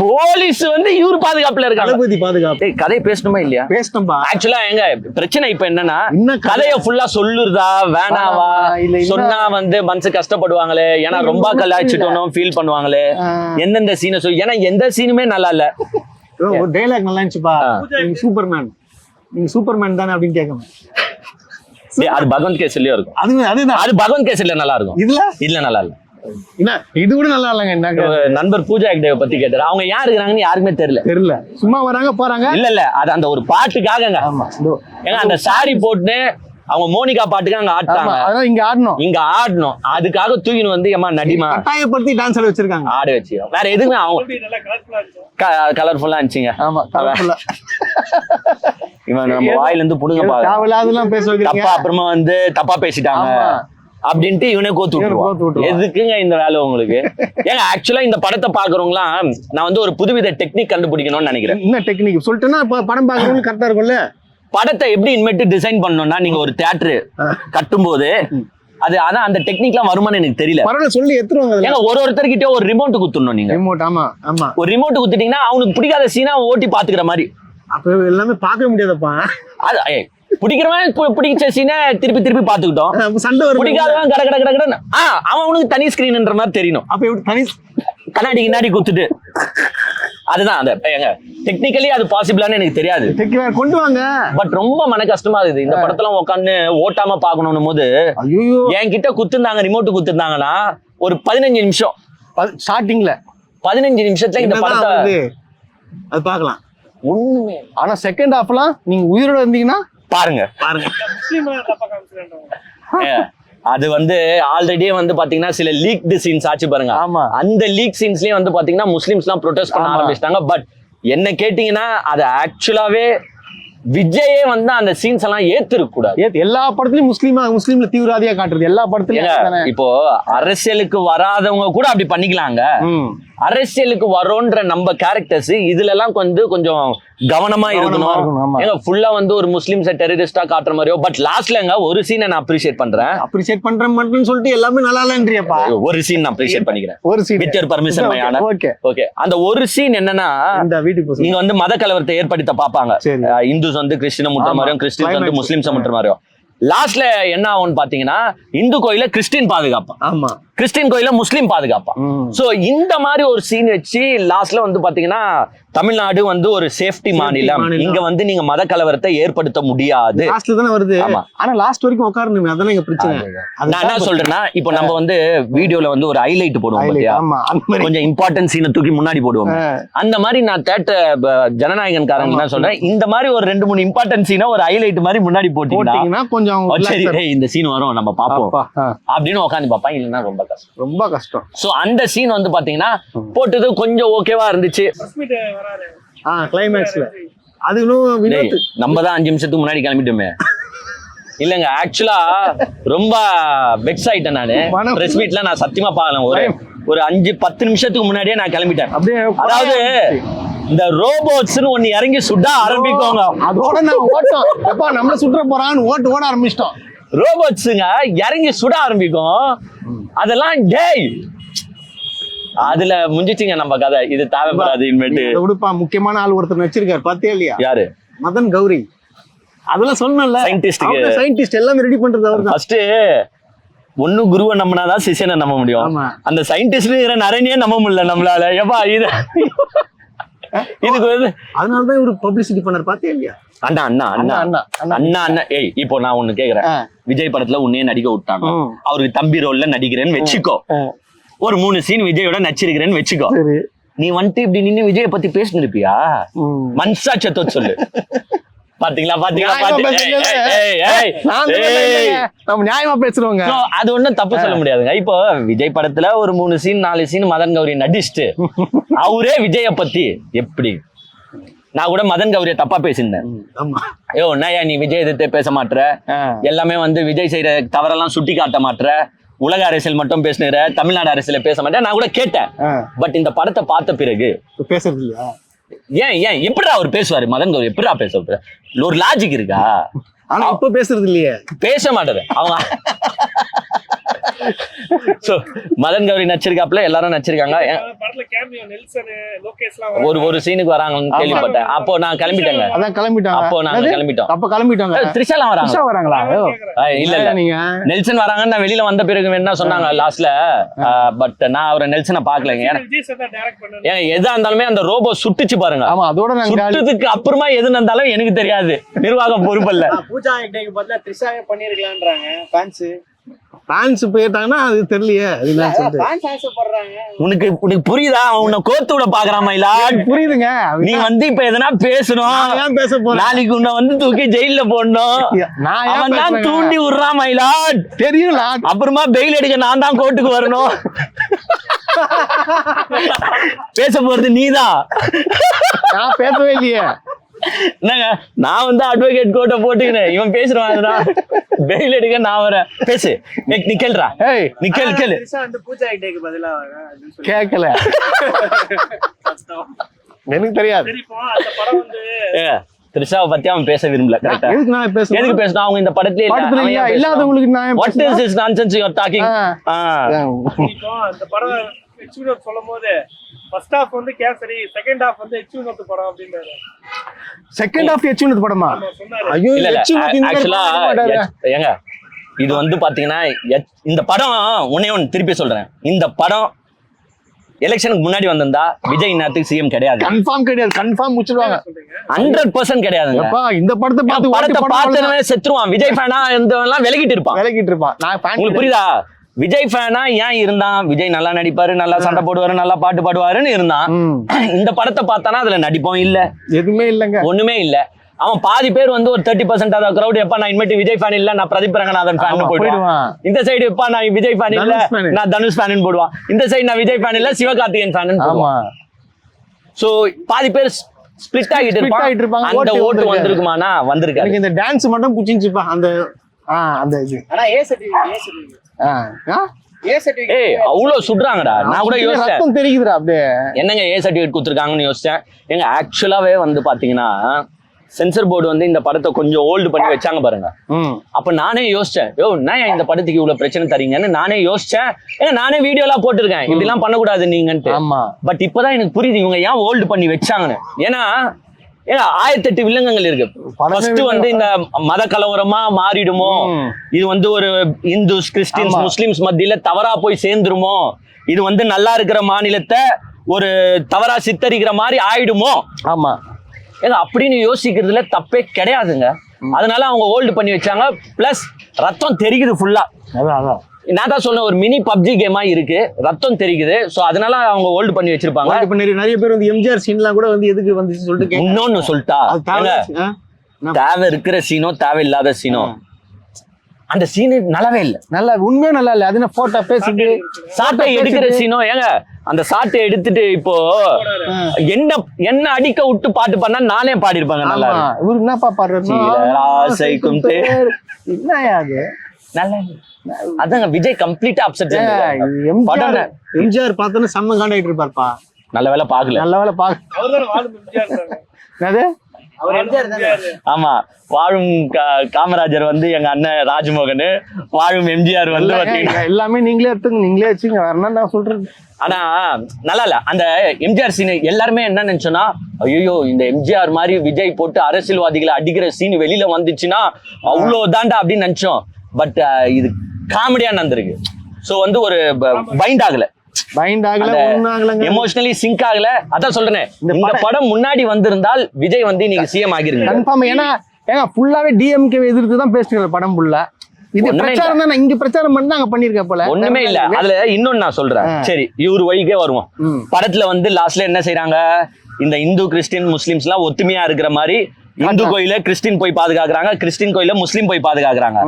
போலீஸ் வந்து இவரு பாதுகாப்புல இருக்காங்க. பாதுகாப்பு கதையை பேசணுமா இல்லையா? பேசணும்பா. ஆக்சுவலா எங்க பிரச்சனை இப்ப என்னன்னா கதைய ஃபுல்லா சொல்லுறதா வேணாவா? சொன்னா வந்து மனசு கஷ்டப்படுவாங்களே, ஏன்னா ரொம்ப கலாய்ச்சிட்டோம் ஃபீல் பண்ணுவாங்களே. எந்தெந்த சீனை சொல்லி, ஏன்னா எந்த சீனுமே நல்லா இல்ல. டைலாக் நல்லா இருந்துச்சுப்பா. சூப்பர்மேன் நீங்க சூப்பர்மேன் தானே அப்படின்னு கேட்கணும். டேய், அது பகவந்த் கேசரிலயும் இருக்கும். அதுதான் அது பகவந்த் கேசரில நல்லா இருக்கும். இதுல நல்லா இல்ல. என்ன இது கூட நல்லா இல்லைங்க. என்ன நண்பர் பூஜா ஹெக்டே பத்தி கேட்டாரு. அவங்க யாரு இருக்காங்கன்னு யாருக்குமே தெரியல. சும்மா வராங்க போறாங்க. இல்ல அது அந்த ஒரு பாட்டுக்காகங்க. ஆமா ஏங்க அந்த சாரி போட்டு அவங்க மோனிகா பாட்டுக்கு அங்க ஆட்டாங்க. அதான் இங்க ஆடணும். அதுக்காக தூக்கின்னு வந்து ஏமா நடிமா கட்டாயப்படுத்தி டான்ஸ் ஆட வச்சிருக்காங்க. ஆட வச்சு வேற எதுவுமே அவங்க கலர்ஃபுல்லா இருந்துச்சுங்க. ஆமா கலர்ஃபுல்லா. இவன் நம்ம வாயில இருந்து புடுங்க அதெல்லாம் பேச வைக்கிறீங்க. தப்பா அப்புறமா வந்து தப்பா பேசிட்டாங்க அப்படின்ட்டு இவனே கோத்து விட்டுருவான். எதுக்குங்க இந்த வேலை உங்களுக்கு? ஏங்க ஆக்சுவலா இந்த படத்தை பாக்குறவங்களாம் நான் வந்து ஒரு புதுவித டெக்னிக் கண்டுபிடிக்கணும்னு நினைக்கிறேன். என்ன டெக்னிக் சொல்லிட்டேன்னா படம் பாக்குறவங்களுக்கு கரெக்டா இருக்கும்ல. படத்தை எப்படி இனிமேட்டு டிசைன் பண்ணணும்னா நீங்க ஒரு தியேட்டர் கட்டும் போது அதான் அந்த டெக்னிக்லாம் வருமானு எனக்கு தெரியல. பரவாயில்ல சொல்லி எடுத்துருவாங்க. ஏங்க ஒருத்தர்கிட்ட ஒரு ரிமோட் குத்துறணும். நீங்க ரிமோட் ஆமா ஒரு ரிமோட் குத்துட்டீங்கன்னா அவனுக்கு பிடிக்காத சீனா ஓட்டி பாத்துக்கிற மாதிரி. அப்ப எல்லாமே பார்க்க முடியாதப்பா. அது பிடிக்கிறவன் பிடிச்ச சீனை திருப்பி பாத்துக்கிட்டோம். சண்டை வரும். பிடிக்காதவன் கடை அவனுக்கு தனி ஸ்கிரீன்ன்ற மாதிரி தெரியணும். அப்ப எப்படி தனி கண்ணாடி கிண்ணாடி குத்துட்டு அதுதான் அந்த டெக்னிக்கலி அது பாசிபிளான்னு எனக்கு தெரியாது. கொண்டு வாங்க. பட் ரொம்ப மன கஷ்டமா இருக்குது இந்த படத்தெல்லாம் உட்காந்து ஓட்டாம பாக்கணும் போது. என்கிட்ட குத்துருந்தாங்க ரிமோட் குத்துருந்தாங்கன்னா ஒரு 15 நிமிஷம் ஸ்டார்டிங்ல 15 நிமிஷத்துல இந்த படத்தை அது பார்க்கலாம். ஒண்ணுமே. ஆனா செகண்ட் ஹாஃப்லாம் நீங்க உயிரோட இருந்தீங்கன்னா பாருங்க. அது வந்து ஆல்ரெடியே வந்து பாத்தீங்கன்னா சில லீக்டு சீன்ஸ் ஆச்சு பாருங்க. ஆமா அந்த லீக் சீன்ஸ்லயே வந்து பாத்தீங்கன்னா முஸ்லிம்ஸ் எல்லாம் ப்ரொடெஸ்ட் பண்ண ஆரம்பிச்சிட்டாங்க. பட் என்ன கேட்டீங்கன்னா அது ஆக்சுவலாவே விஜயே வந்து அந்த சீன்ஸ் எல்லாம் ஏத்திருக்க கூடாது. எல்லா படத்துலயும் முஸ்லீம்ல தீவிரவாதியா காட்டுறது எல்லா படத்துலயும். இப்போ அரசியலுக்கு வராதவங்க கூட அப்படி பண்ணிக்கலாங்க. அரசியலுக்கு வரோன்ற நம்ம கேரக்டர்ஸ் இதுல எல்லாம் கொஞ்சம் கவனமா இருக்கணும். ஏங்க ஃபுல்லா வந்து ஒரு முஸ்லிம்ஸை டெரரிஸ்டா காட்டுற மாதிரியோ. பட் லாஸ்ட்லங்க ஒரு சீனை நான் அப்ரிஷியேட் பண்றேன் மட்டும் சொல்லிட்டு எல்லாமே நல்லா இல்லன்றியப்பா. ஒரு சீன் நான் அப்ரிஷியேட் பண்ணிக்கிறேன். ஒரு சீன் வித் யுவர் பர்மிஷன் மையான. ஓகே அந்த ஒரு சீன் என்னன்னா இந்த வீட்டுக்கு நீங்க வந்து மத கலவரத்தை ஏற்படுத்த பாப்பாங்க. இந்துஸ் வந்து கிறிஸ்டினை முட்டுற மாதிரியும் கிறிஸ்டின்ஸ் வந்து முஸ்லிம்ஸை முட்டுற மாதிரியும். லாஸ்ட்ல என்ன ஆகும்னு பாத்தீங்கன்னா இந்து கோயில கிறிஸ்டின் பாதுகாப்பான். ஆமா கிறிஸ்டின் கோயில முஸ்லீம் பாதுகாப்பான். சோ இந்த மாதிரி ஒரு சீன் வச்சு லாஸ்ட்ல வந்து பாத்தீங்கன்னா தமிழ்நாடு வந்து ஒரு சேஃப்டி மாநிலம். இங்க வந்து நீங்க மத கலவரத்தை ஏற்படுத்த முடியாது. லாஸ்ட்ல தான வருது. ஆனா லாஸ்ட் வரைக்கும் உட்காரணுமே அதானே இங்க பிரச்சனை. நான் என்ன சொல்றேன்னா இப்போ நம்ம வந்து வீடியோல வந்து ஒரு ஹைலைட் போடுவோம் பாத்தியா, கொஞ்சம் இம்பார்ட்டன்ட் சீனை தூக்கி முன்னாடி போடுவோம். அந்த மாதிரி நான் ஜனநாயகன் காரங்க என்ன சொல்றேன், இந்த மாதிரி ஒரு 2-3 இம்பார்ட்டன்ட் சீனை ஒரு ஹைலைட் மாதிரி முன்னாடி போட்டீங்கன்னா கொஞ்சம் சரி இந்த சீன் வரும் நம்ம பாப்போம் அப்படின்னு உட்காந்து பாப்பா. இல்லைன்னா ரொம்ப கஷ்டம். சோ அந்த சீன் வந்து பாத்தீங்கன்னா போட்டது கொஞ்சம் ஓகேவா இருந்துச்சு. கிளைமேக்ஸ்ல அது நம்ம தான் 5 நிமிஷத்துக்கு முன்னாடி கிளம்பிட்டோமே. இல்லங்க ஆக்சுவலா ரொம்ப வெக்ஸ் ஆயிட்டேன் நானு. பிரஸ் மீட்ல நான் சத்தியமா பாக்கல. ஒரு 5-10 நிமிஷத்துக்கு முன்னாடியே நான் கிளம்பிட்டேன். அதாவது இந்த ரோபோட்ஸ்னு ஒண்ணு இறங்கி சுட ஆரம்பிக்கோங்க. அதோட நான் ஓட்டம் எப்பா நம்மள சுற்ற போறான்னு ஓட ஆரம்பிச்சிட்டோம். ரோபோட்ஸுங்க இறங்கி சுட ஆரம்பிக்கும். அதெல்லாம் டேய் அதுல முடிஞ்சிச்சுங்க நம்ம கதை. இது தேவைப்படாது. இனிமேட்டு முக்கியமான ஆள் ஒருத்தர் வச்சிருக்காரு பாத்தியா இல்லையா? யாரு? மதன் கௌரி. அதெல்லாம் சொன்னல சயின்டிஸ்ட் எல்லாமே ரெடி பண்றது அவர் தான். ஃபர்ஸ்ட் ஒண்ணு குருவை நம்பினாதான் சிஷியனை நம்ப முடியும். அந்த சயின்டிஸ்ட் நரணியே நம்ப முடியல நம்மளால. எப்பா இதுக்கு வந்து அதனாலதான் இவரு பப்ளிசிட்டி பண்ணார் பாத்தியா இல்லையா? அண்ணா ஏய் இப்போ நான் ஒண்ணு கேக்குறேன். விஜய் படத்துல உன்னையே நடிக்க விட்டாங்க. அவருக்கு தம்பி ரோல்ல நடிக்கிறேன்னு வச்சுக்கோ. ஒரு 3 சீன் விஜயோட நடிச்சிருக்கிறேன்னு வச்சுக்கோ. நீ வந்துட்டு இப்படி நின்னு விஜய பத்தி பேசிட்டு இருப்பியா? மன்சா சத்தோ சொல்லு. பாத்தீங்களா நியாயமா பேசுறவங்க. அது ஒண்ணும் தப்பு சொல்ல முடியாதுங்க. இப்போ விஜய் படத்துல ஒரு 3 சீன் 4 சீன் மதன் கௌரி நடிச்சுட்டு அவரே விஜய பத்தி எப்படி நான் கூட மதன் கௌரிய தப்பா பேசியிருந்தேன். ஐயோ என்னையா நீ விஜய் எதிர்த்தே பேச மாட்டேற, எல்லாமே வந்து விஜய் செய்யற தவறெல்லாம் சுட்டி காட்ட மாட்டேற, உலக அரசியல் மட்டும் பேசுற, தமிழ்நாடு அரசியல பேச மாட்டேன் நான் கூட கேட்டேன். பட் இந்த படத்தை பார்த்த பிறகு பேசுறது இல்லையா? ஏன் எப்படிடா அவர் பேசுவாரு? மதன் கௌரி எப்படிடா பேச ஒரு லாஜிக் இருக்கா? ஆனா இப்ப பேசுறது இல்லையே. பேச மாட்டாரு அவங்க. சோ மதன் கௌரி நடிச்சிருக்காப்ல, எல்லாரும் நடிச்சிருக்காங்க. படத்துல கேமியோ நெல்சன் லோகேஷ்லாம் ஒரு சீனுக்கு வராங்கன்னு கேள்விப்பட்டேன். அப்போ நான் கிளம்பிட்டேங்க. அதான் கிளம்பிட்டாங்க. அப்போ நாங்க கிளம்பிட்டோம். அப்ப கிளம்பிட்டாங்க. த்ரிஷாலாம் வராங்க. த்ரிஷா வராங்களா? இல்ல இல்ல, நீங்க நெல்சன் வராங்கன்னு நான் வெளியில வந்த பிறகு என்ன சொன்னாங்க லாஸ்ட்ல. பட் நான் அவரை நெல்சனை பாக்கலங்க. விஜய் சார் தான் டைரக்ட் பண்ணாரு. ஏன் எதா இருந்தாலுமே அந்த ரோபோ சுட்டுச்சு பாருங்க. ஆமா, அதோட நாங்க சுட்டதுக்கு அப்புறமா எது நடந்தாலும் எனக்கு தெரியாது, நிர்வாகம் பொறுப்பல்ல. பூஜா ஹெக்டேக்கு பதிலா த்ரிஷாவே பண்ணிருக்கலாம்ன்றாங்க ஃபேன்ஸ். ஃபேன்ஸ் போயிட்டாங்கன்னா அது தெரியலையே. அது என்ன சொல்றது? ஃபேன்ஸ் ஆசைப்படுறாங்க. உனக்கு புரியுதா? அவன் உன்னை கோத்து விட பாக்குறாமா இல்ல? புரியுதுங்க. நீ வந்து இப்ப எதனா பேசணும், நான் ஏன் பேச போறேன்? நாளைக்கு உன்னை வந்து தூக்கி ஜெயில போடணும். நான் ஏன் அவன் தான் பேசுறேங்க? தூண்டி விடுறான் மயிலாட். தெரியும்ல. அப்புறமா பெயில் எடுக்க நான் தான் கோர்ட்டுக்கு வரணும். பேச போறது நீதான். நான் பேசவே இல்லையே. என்னங்க, நான் வந்து அட்வொகேட் கோர்ட்டை போட்டுக்கினேன், இவன் பேசுறான், பெயில் எடுக்க நான் வரேன். பேசு, நீ கேள்றா. ஏய், நீ கேளு. த்ரிஷா வந்து பூஜா ஹெக்டேக்கு பதிலா அப்படின்னு சொல்லி கேட்கல. எனக்கு தெரியாது. சரி, இப்போ அந்த படம் வந்து த்ரிஷாவை பத்தி அவன் பேச விரும்பல. கரெக்டா? எதுக்கு நான் பேசுறேன்? எதுக்கு பேசணும்? அவங்க இந்த படத்திலே படத்துல இல்லையா? இல்லாதவங்களுக்கு நான் ஏன் What is this nonsense you are talking? இப்போ அந்த படம் எக்ஸ்பீரியன்ஸ் சொல்லும்போது ஃபர்ஸ்ட் ஹாஃப் வந்து கேசரி, செகண்ட் ஹாஃப் வந்து எக்ஸ்பீரியன்ஸ் படம் அப்படின்றாரு. செகண்ட் ஹாஃப் எச்சுனது படமா? சொன்னாரு. ஐயோ, இல்ல இல்ல, எச்சுனது இந்த ஆக்சுவலா மாதிரி மாட்டாரு. ஏங்க, இது வந்து பாத்தீங்கன்னா இந்த படம் ஒன்னே ஒன்னு திருப்பி சொல்றேன். இந்த படம் எலெக்ஷனுக்கு முன்னாடி வந்திருந்தா விஜய் நேரத்துக்கு சிஎம் கிடையாது. கன்ஃபார்ம் கிடையாது. கன்ஃபார்ம் முடிச்சிடுவாங்க. 100% கிடையாதுங்க. அப்பா, இந்த படத்தை பார்த்து படத்தை பார்த்தவனே செத்துருவான். விஜய் ஃபேனா இருந்தவன்லாம் விலகிட்டு இருப்பான். விலகிட்டு இருப்பான். நான் fan உங்களுக்கு புரியுதா? விஜய் ஃபேனா ஏன் இருந்தான்? விஜய் நல்லா நடிப்பாரு, நல்லா சண்டை போடுவாரு, நல்லா பாட்டு பாடுவாருன்னு இருந்தான். இந்த படத்தை பார்த்தானா அதுல நடிப்போம் இல்ல, எதுவுமே இல்லங்க, ஒண்ணுமே இல்ல. அவன் பாதி பேர் வந்து ஒரு 30% ஆஃப் கிரௌட் எப்ப நான் இனிமேட்டு விஜய் ஃபேன் இல்ல, நான் பிரதீப் ரங்கநாதன் ஃபேன் போயிடுவான். இந்த சைடு எப்ப நான் விஜய் ஃபேன் இல்ல, நான் தனுஷ் ஃபேன் போடுவான். இந்த சைடு நான் விஜய் ஃபேன் இல்ல, சிவகார்த்திகேயன் ஃபேன் போடுவான். சோ பாதி பேர் ஸ்பிளிட் ஆகிட்டு இருப்பாங்க. அந்த ஓட்டு வந்திருக்குமானா வந்திருக்காரு. எனக்கு இந்த டான்ஸ் மட்டும் புடிச்சிருச்சுப்பா. அந்த அந்த இது ஆனா ஏ சர்டிபிகேட் ஏய் அவ்வளவு சுடுறாங்கடா. நான் கூட யோசிச்சேன், ரத்தம் தெரியுதுடா அப்படியே. என்னங்க ஏ சர்டிபிகேட் கொடுத்துருக்காங்கன்னு யோசிச்சேன். எங்க ஆக்சுவலாவே வந்து பாத்தீங்கன்னா சென்சர் போர்டு வந்து இந்த படத்தை கொஞ்சம் ஓல்டு பண்ணி வச்சாங்க பாருங்க. அப்ப நானே யோசிச்சேன், நான் இந்த படத்துக்கு இவ்வளவு பிரச்சனை தரீங்கன்னு நானே யோசிச்சேன். ஏன்னா நானே வீடியோ எல்லாம் போட்டிருக்கேன், இப்படி எல்லாம் பண்ணக்கூடாது நீங்கன்ட்டு. பட் இப்பதான் எனக்கு புரியுது இவங்க ஏன் ஓல்டு பண்ணி வச்சாங்கன்னு. ஏன்னா 1008 வில்லங்கங்கள் இருக்கு. ஃபர்ஸ்ட் வந்து இந்த மத கலவரமா மாறிடுமோ, இது வந்து ஒரு இந்துஸ் கிறிஸ்டியன்ஸ் முஸ்லிம்ஸ் மத்தியில தவறா போய் சேர்ந்துருமோ, இது வந்து நல்லா இருக்கிற மாநிலத்தை ஒரு தவறா சித்தரிக்கிற மாதிரி ஆயிடுமோ. ஆமா, ஏங்க அப்படின்னு யோசிக்கிறதுல தப்பே கிடையாதுங்க. அதனால அவங்க ஹோல்டு பண்ணி வச்சாங்க. பிளஸ் ரத்தம் தெரியுது ஃபுல்லா. அதான் நான் தான் சொன்ன ஒரு மினி பப்ஜி கேமா இருக்கு, ரத்தம் தெரியுது. சோ அதனால அவங்க ஹோல்டு பண்ணி வச்சிருப்பாங்க. இப்ப நிறைய பேர் வந்து எம்ஜிஆர் சீன்லாம் கூட வந்து எதுக்கு வந்துச்சு சொல்லிட்டு இன்னொன்னு சொல்லிட்டா, தேவை இருக்கிற சீனோ தேவை இல்லாத சீனோ, அந்த சீனு நல்லாவே இல்ல. நல்லா உண்மையா நல்லா இல்ல. அது போட்டோ பேசிட்டு சாட்டை எடுக்கிற சீனோ, ஏங்க அந்த சாட்டை எடுத்துட்டு இப்போ என்ன அடிக்க விட்டு பாட்டு பண்ணா நானே பாடி இருப்பாங்க. நல்லா இவரு என்னப்பா பாடுறது? என்னயாது நல்லா அதாங்க விஜய் கம்ப்ளீட்டா அப்செட். எம்ஜிஆர் பார்த்தோன்னா செம்ம காண்டாயிட்டு இருப்பாருப்பா. நல்ல வேலை பாக்கல. நல்ல வேலை ஆமா, வாழும் காமராஜர் வந்து எங்க அண்ணன் ராஜ்மோகன், வாழும் எம்ஜிஆர் வந்து எல்லாமே நீங்களே எடுத்துங்க, நீங்களே வச்சுங்க. வேற என்ன நான் சொல்றது. ஆனா நல்லா இல்ல அந்த எம்ஜிஆர் சீன். எல்லாருமே என்ன நினைச்சோன்னா, ஐயோ இந்த எம்ஜிஆர் மாதிரி விஜய் போட்டு அரசியல்வாதிகளை அடிக்கிற சீன் வெளியில வந்துச்சுன்னா அவ்வளவுதான்டா அப்படின்னு நினைச்சோம். பட் இது காமெடியா நடந்திருக்கு. சோ வந்து ஒரு பைண்ட் ஆகல, எமோஷனலி சிங்க் ஆகல. அதான் சொல்றேன், இந்த படம் முன்னாடி வந்திருந்தால் விஜய் வந்து இன்னைக்கு சிஎம் ஆகிருங்க கன்ஃபார்ம். ஏன்னா ஃபுல்லாவே டிஎம்கே எதிர்த்து தான் பேசுற படம் ஃபுல்லா. இது பிரச்சாரம் தான். இங்க பிரச்சாரம் பண்ணி அங்க பண்ணிருக்க போல ஒண்ணுமே இல்ல. அதுல இன்னொன்னு நான் சொல்றேன். சரி, இவரு வழிக்கே வருவோம். படத்துல வந்து லாஸ்ட்ல என்ன செய்யறாங்க, இந்த இந்து கிறிஸ்டின் முஸ்லிம்ஸ் எல்லாம் ஒத்துமையா இருக்கிற மாதிரி இந்து கோயில கிறிஸ்டின் போய் பாதுகாக்கிறாங்க, கிறிஸ்டின் கோயில முஸ்லீம் போய் பாதுகாக்கிறாங்க.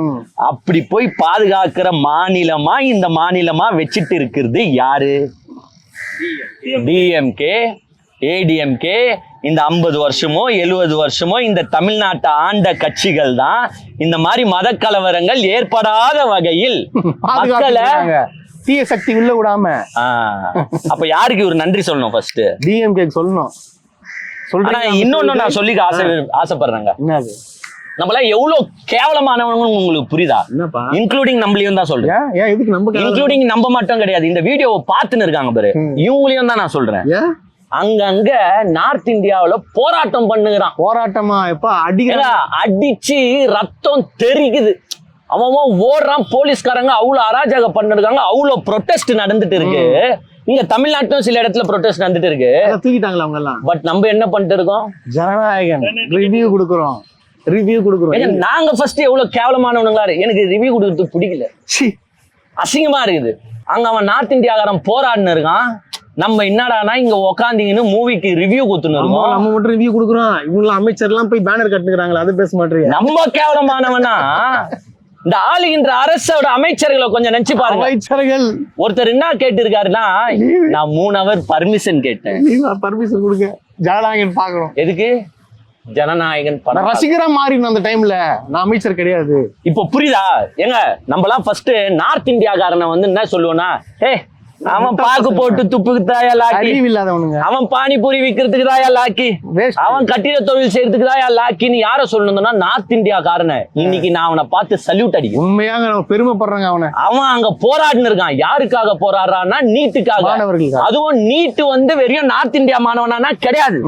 அப்படி போய் பாதுகாக்கிற மாநிலமா இந்த மாநிலமா வச்சிட்டு இருக்கிறது யாரு? டிஎம்கே, ஏடிஎம்கே. இந்த 50 வருஷமோ 70 வருஷமோ இந்த தமிழ்நாட்டை ஆண்ட கட்சிகள் தான் இந்த மாதிரி மத கலவரங்கள் ஏற்படாத வகையில் மக்களை தீய சக்தி உள்ள விடாம. அப்ப யாருக்கு ஒரு நன்றி சொல்லணும்? ஃபர்ஸ்ட் டிஎம்கே சொல்லணும். இன்னொன்னு நான் சொல்லி ஆசைப்படுறேங்க. என்னது? நம்மளாம் எவ்வளவு கேவலமானவங்க உங்களுக்கு புரியுதா? என்னப்பா இன்க்ளூடிங் நம்மளையும் தான் சொல்றேன். ஏன் இதுக்கு நம்ம இன்க்ளூடிங் நம்ம மட்டும் கிடையாது, இந்த வீடியோவை பார்த்துன்னு இருக்காங்க பாரு, இவங்களையும் தான் நான் சொல்றேன். ஏன் அங்கங்க நார்த் இந்தியாவுல போராட்டம் பண்ணுகிறான். போராட்டமா எப்ப அடிச்சு ரத்தம் தெரிக்குது, அவன் ஓடுறான். போலீஸ்காரங்க அவ்வளவு அராஜகம் பண்ணிருக்காங்க, அவ்வளவு ப்ரொட்டஸ்ட் நடந்துட்டு இருக்கு. இங்க தமிழ்நாட்டிலும் சில இடத்துல ப்ரொட்டஸ்ட் நடந்துட்டு இருக்கு. தூக்கிட்டாங்களா அவங்க எல்லாம்? பட் நம்ம என்ன பண்ணிட்டு இருக்கோம்? ஜனநாயகன் ரிவ்யூ கொடுக்குறோம். நாங்க ஃபர்ஸ்ட் எவ்வளவு கேவலமானவனுங்களா எனக்கு ரிவ்யூ கொடுக்கறதுக்கு பிடிக்கல, அசிங்கமா இருக்குது. அங்க அவன் நார்த் இந்தியாக்காரன் போராடினு இருக்கான், நம்ம என்னடானா இங்க உக்காந்தீங்கன்னு மூவிக்கு ரிவ்யூ கொடுத்துன்னு இருக்கோம். நம்ம மட்டும் ரிவ்யூ கொடுக்குறோம், இவங்க அமைச்சர் எல்லாம் போய் பேனர் கட்டுக்கிறாங்களா, அது பேச மாட்டீங்க. நம்ம கேவலமானவனா? இந்த ஆளுகின்ற அரசோட அமைச்சர்களை கொஞ்சம் நினைச்சு பாருங்க. அமைச்சர்கள் ஒருத்தர் என்ன கேட்டு இருக்காருன்னா, நான் 3 hour பர்மிஷன் கேட்டேன். பர்மிஷன் கொடுங்க, ஜனநாயகன் பாக்குறோம். எதுக்கு? ஜனநாயகன் படம் ரசிகரா மாறின அந்த டைம்ல நான் அமைச்சர் கிடையாது. இப்போ புரியுதா? ஏங்க நம்மலாம் ஃபர்ஸ்ட் நார்த் இந்தியாக்காரனை வந்து என்ன சொல்லுவோம்னா, ஏ அவன் பாக்கு போட்டு துப்புக்கு தாயா லாக்கி, இல்லாதவனுங்க அவன் பானிபூரி விற்கிறதுக்கு தாயா லாக்கி, அவன் கட்டிட தொழில் செய்யறதுக்கு தாயா லாக்கின்னு யார சொல்லணும்னா நார்த் இந்தியாக்காரனை. இன்னைக்கு நான் அவனை பார்த்து சல்யூட் அடிக்கும். உண்மையாக நம்ம பெருமைப்படுறாங்க. அவன் அங்க போராடினு இருக்கான். யாருக்காக போராடுறான்னா நீட்டுக்காக. அதுவும் நீட்டு வந்து வெறும் நார்த் இந்தியா மாணவனா கிடையாது,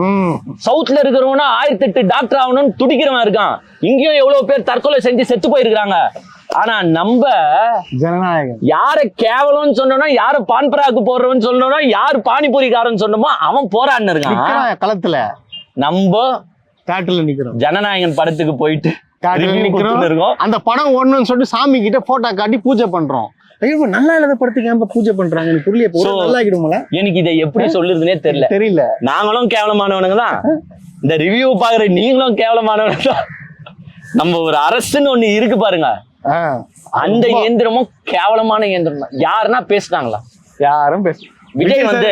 சவுத்ல இருக்கிறவனா 1008 டாக்டர் ஆகணும்னு துடிக்கிறவன் இருக்கான். இங்கேயும் எவ்வளவு பேர் தற்கொலை செஞ்சு செத்து போயிருக்காங்க. ஆனா நம்ம ஜனநாயகம் யார கேவலம்னு சொன்னோம், யார பான்பராக்கு போடுறவன்னு சொன்னோம், யாரு பானிபூரிக்காரன்னு சொன்னோமோ அவன் போராடினு இருக்கான் களத்துல. நம்ம தேட்டர்ல நிக்கிறோம், ஜனநாயகன் படத்துக்கு போயிட்டு இருக்கோம். அந்த படம் ஓடணும்னு சொல்லிட்டு சாமி கிட்ட போட்டோ காட்டி பூஜை பண்றோம். ஐயோ நல்லா இல்லாத படத்துக்கு பூஜை பண்றாங்க, புரியல. நல்லா ஆகிடும்ல. எனக்கு இதை எப்படி சொல்லுறதுனே தெரியல. நாங்களும் கேவலமானவனுங்க தான், இந்த ரிவ்யூ பாக்குற நீங்களும் கேவலமானவனுங்க தான். நம்ம ஒரு அரசுன்னு ஒண்ணு இருக்கு பாருங்க, அந்த இயந்திரமும் கேவலமான இயந்திரம் தான். யாருன்னா பேசுனாங்களா? யாரும் பேச. விஜய் வந்து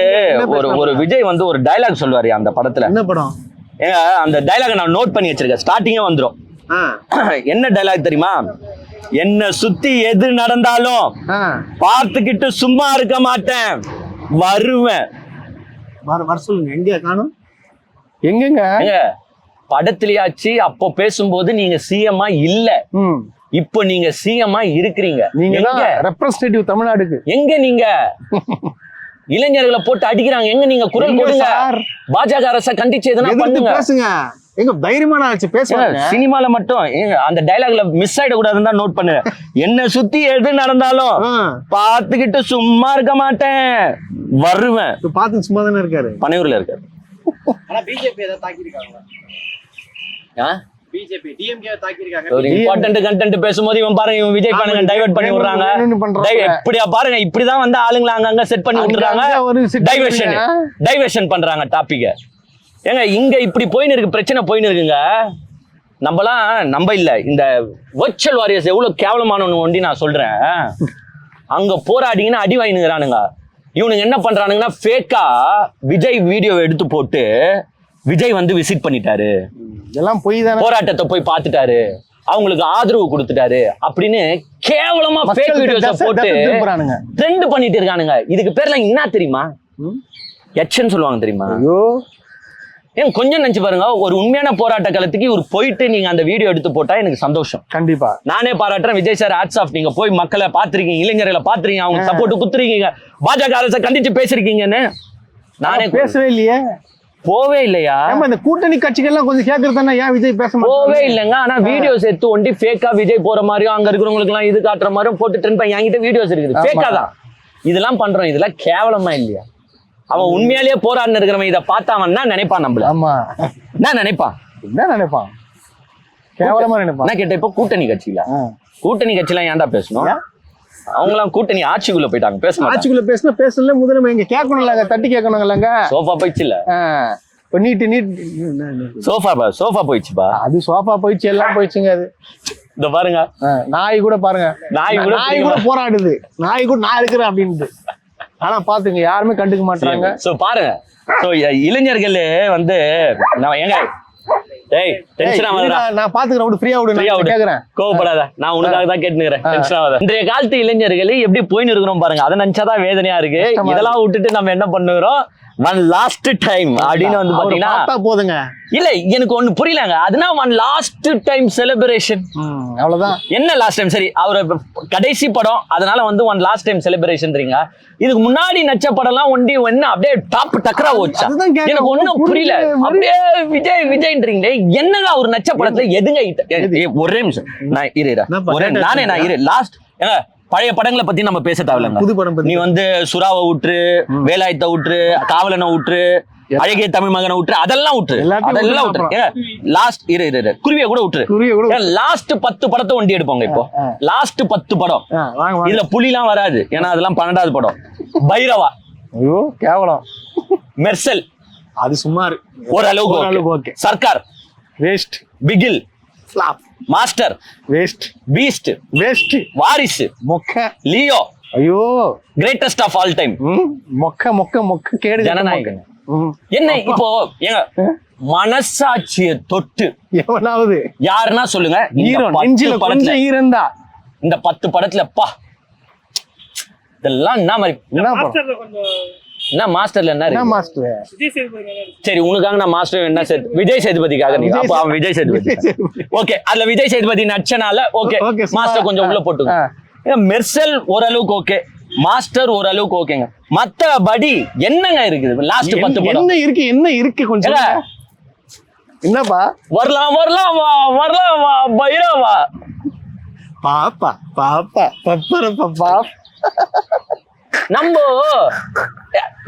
விஜய் வந்து ஒரு டைலாக் சொல்லுவாரு அந்த படத்துல. என்ன படம்? ஏங்க அந்த டைலாக் நான் நோட் பண்ணி வச்சிருக்கேன், ஸ்டார்டிங்கே வந்துரும். என்ன டைலாக் தெரியுமா? என்ன சுத்தி எது நடந்தாலும் பார்த்துக்கிட்டு சும்மா இருக்க மாட்டேன், வருவேன். வர சொல்லுங்க. எங்க காணும்? எங்கங்க படத்திலேயாச்சு அப்போ பேசும்போது நீங்க சிஎம்மா இல்ல, இப்போ நீங்க சிஎம்மா இருக்கிறீங்க. நீங்க ரெப்ரசன்டேட்டிவ் தமிழ்நாடுக்கு. எங்க நீங்க இளைஞர்களை போட்டு அடிக்கிறாங்க, எங்க நீங்க குரல் கொடுங்க. பாஜக அரசை கண்டிச்சு எதனா பண்ணுங்க, பேசுங்க. எங்க தைரியமான ஆச்சு பேசுவாங்க. சினிமால மட்டும் அந்த டைலாக்ல மிஸ் ஆயிட கூடாதுன்னு தான் நோட் பண்ணுங்க. என்ன சுத்தி எது நடந்தாலும் பாத்துக்கிட்டு சும்மா இருக்க மாட்டேன், வருவேன். பாத்து சும்மா தானே இருக்காரு, பனையூர்ல இருக்காரு. ஆனா பிஜேபி ஏதாவது தாக்கிருக்காங்க. BJP DMK தாக்கிருக்காங்க. ஒரு இம்பார்ட்டன்ட் கண்டென்ட் பேசும்போது இவன் பாருங்க, இவன் விஜய் பண்ணுங்க டைவர்ட் பண்ணி விடுறாங்க. எப்படியா பாருங்க, இப்படிதான் வந்து ஆளுங்களை அங்கங்க செட் பண்ணி விட்டுறாங்க, டைவர்ஷன் பண்றாங்க டாபிக்க. ஏங்க இங்க இப்படி போயின்னு இருக்கு, பிரச்சனை போயின்னு இருக்குங்க. நம்ம இல்ல, இந்த வர்ச்சுவல் வாரியர்ஸ் எவ்வளவு கேவலமானவனு ஒண்டி நான் சொல்றேன். அங்க போராடிங்கன்னா அடி வாங்கினுங்கிறானுங்க. இவனுங்க என்ன பண்றானுங்கன்னா ஃபேக்கா விஜய் வீடியோ எடுத்து போட்டு விஜய் வந்து விசிட் பண்ணிட்டாரு, எல்லாம் போய் தானே, போராட்டத்தை போய் பார்த்துட்டாரு, அவங்களுக்கு ஆதரவு கொடுத்துட்டாரு அப்படின்னு கேவலமா ஃபேக் வீடியோஸ் போட்டு ட்ரெண்ட் பண்ணிட்டு இருக்கானுங்க. இதுக்கு பேர்ல என்ன தெரியுமா? எச்சன்னு சொல்லுவாங்க தெரியுமா? ஏன் கொஞ்சம் நினைச்சு பாருங்க, ஒரு உண்மையான போராட்ட காலத்துக்கு இவர் போயிட்டு நீங்க அந்த வீடியோ எடுத்து போட்டா எனக்கு சந்தோஷம். கண்டிப்பா நானே பாராட்டுறேன். விஜய் சார் ஹேட்ஸ் ஆஃப், நீங்க போய் மக்களை பாத்துருக்கீங்க, இளைஞர்களை பாத்துருக்கீங்க, அவங்க சப்போர்ட் குத்துருக்கீங்க, பாஜக அரசை கண்டிச்சு பேசிருக்கீங்கன்னு. நானே பேசவே இல்லையே, போவே இல்லையா? இந்த கூட்டணி கட்சிகள்லாம் கொஞ்சம் கேக்குறதுன்னா ஏன் விஜய் பேச போவே இல்லைங்க. ஆனா வீடியோஸ் எடுத்து ஒண்டி ஃபேக்கா விஜய் போற மாதிரியும் அங்க இருக்கிறவங்களுக்கு எல்லாம் இது காட்டுற மாதிரியும் போட்டு ட்ரெண்ட் பண்ணி என்கிட்ட வீடியோஸ் இருக்குது, ஃபேக்கா தான். இதெல்லாம் பண்றோம், இதெல்லாம் கேவலமா இல்லையா? அவன் உண்மையாலேயே போராடினு இருக்கிறவன் இதை பார்த்தா அவன் என்ன நினைப்பான்? நம்மள என்ன நினைப்பான்? கேவலமா நினைப்பான். என்ன கேட்ட, இப்ப கூட்டணி கட்சியில ஏன்டா பேசணும்? அவங்களாம் கூட்டணி ஆட்சிக்குள்ள போயிட்டாங்க, பேசணும். ஆட்சிக்குள்ள பேசல முதல்ல இங்க கேட்கணும்ல, தட்டி கேட்கணும்லங்க. சோஃபா போயிடுச்சு இல்ல, சோஃபா போயிடுச்சுப்பா. அது சோஃபா போயிடுச்சு, எல்லாம் போயிடுச்சுங்க. அது இந்த பாருங்க, நாய் கூட பாருங்க, நாய் கூட போராடுது, நாய் கூட நான் இருக்கிறேன் அப்படின்ட்டு. ஆனா பாத்துங்க யாருமே கண்டுக்க மாட்டாங்க. சோ பாருங்க, சோ இளைஞர்கள் வந்து எங்க நான் பாத்துக்கிறேன், ஃப்ரீயா விடு கேக்குறேன், கோவப்படாத, நான் உனக்காக தான் கேட்டுக்கிறேன். டென்ஷன் ஆகாத. இன்றைய காலத்து இளைஞர்கள் எப்படி போயின்னு இருக்கிறோம் பாருங்க, அதை நினைச்சாதான் வேதனையா இருக்கு. இதெல்லாம் விட்டுட்டு நம்ம என்ன பண்ணுகிறோம், ஒன் லாஸ்ட் டைம் அப்படின்னு வந்து பாத்தீங்கன்னா பார்த்தா போதுங்க. இல்ல எனக்கு ஒண்ணு புரியலங்க. அதுனா ஒன் லாஸ்ட் டைம் செலிப்ரேஷன், அவ்வளவுதான். என்ன லாஸ்ட் டைம்? சரி, அவரு கடைசி படம், அதனால வந்து ஒன் லாஸ்ட் டைம் செலிப்ரேஷன்றீங்க. இதுக்கு முன்னாடி நச்ச படம்லாம் ஒண்டி என்ன அப்படியே டாப் டக்கரா ஓச்சா? அதுதான் கேக்குறேன். எனக்கு ஒண்ணும் புரியல. அப்படியே விஜய் விஜய்ன்றீங்களே, என்னங்க அவர் நச்ச படத்துல எதுங்க ஒரே நிமிஷம் நான் இரு லாஸ்ட் பழைய படங்களை பத்தி நம்ம பேச தேவையில்லைங்க. புது படம் பத்தி நீ வந்து சுறாவை விட்டுரு, வேலாயத்தை விட்டுரு, காவலனை விட்டுரு, அழகிய தமிழ் மகனை விட்டுரு, அதெல்லாம் விட்டுரு, அதெல்லாம் விட்டுரு. லாஸ்ட் குருவியை கூட விட்டுரு. லாஸ்ட் 10 படத்தை ஒண்டி எடுப்போங்க. இப்போ லாஸ்ட் 10 படம் இதுல புலிலாம் வராது, ஏன்னா அதெல்லாம் 12வது படம். பைரவா, ஐயோ கேவலம். மெர்சல் அது சுமார் ஓரளவுக்கு okay. Sarkar waste. Bigil flop. Master waste. Beast waste. வாரிசு மொக்க. லியோ, ஐயோ கிரேட்டஸ்ட் ஆஃப் ஆல் டைம். மொக்க மொக்க மொக்க கேடு. ஜனநாயகன். என்ன இப்போ ஏங்க மனசாட்சிய தொட்டு எவனாவது யாருன்னா சொல்லுங்க, ஹீரோ நெஞ்சில கொஞ்சம் ஈரந்தா இந்த 10 படத்துல பா இதெல்லாம் என்ன மாதிரி மாஸ்டர்ல கொஞ்சம் என்ன மாஸ்டர்ல என்ன என்ன இருக்கு? மாஸ்டர்? விஜய் சேதுபதி நல்லா இருக்கு. சரி, உனக்காக நான் மாஸ்டர் என்ன விஜய் சேதுபதிக்காக நீங்க அப்ப அவன் விஜய் சேதுபதி ஓகே. அதுல விஜய் சேதுபதி நடிச்சனால ஓகே, Okay, மாஸ்டர் கொஞ்சம் உள்ள போட்டுங்க. மெர்சல் ஓரளவுக்கு ஓகே, மாஸ்டர் ஓரளவுக்கு ஓகேங்க. மத்தபடி என்னங்க இருக்குது லாஸ்ட் 10 படம்? என்ன இருக்கு கொஞ்சம் என்னப்பா? வரலாம் வரலாம் வா, வரலாம் வா, பைரவா. பாப்பா பாப்பா பப்பரப்பா. நம்ம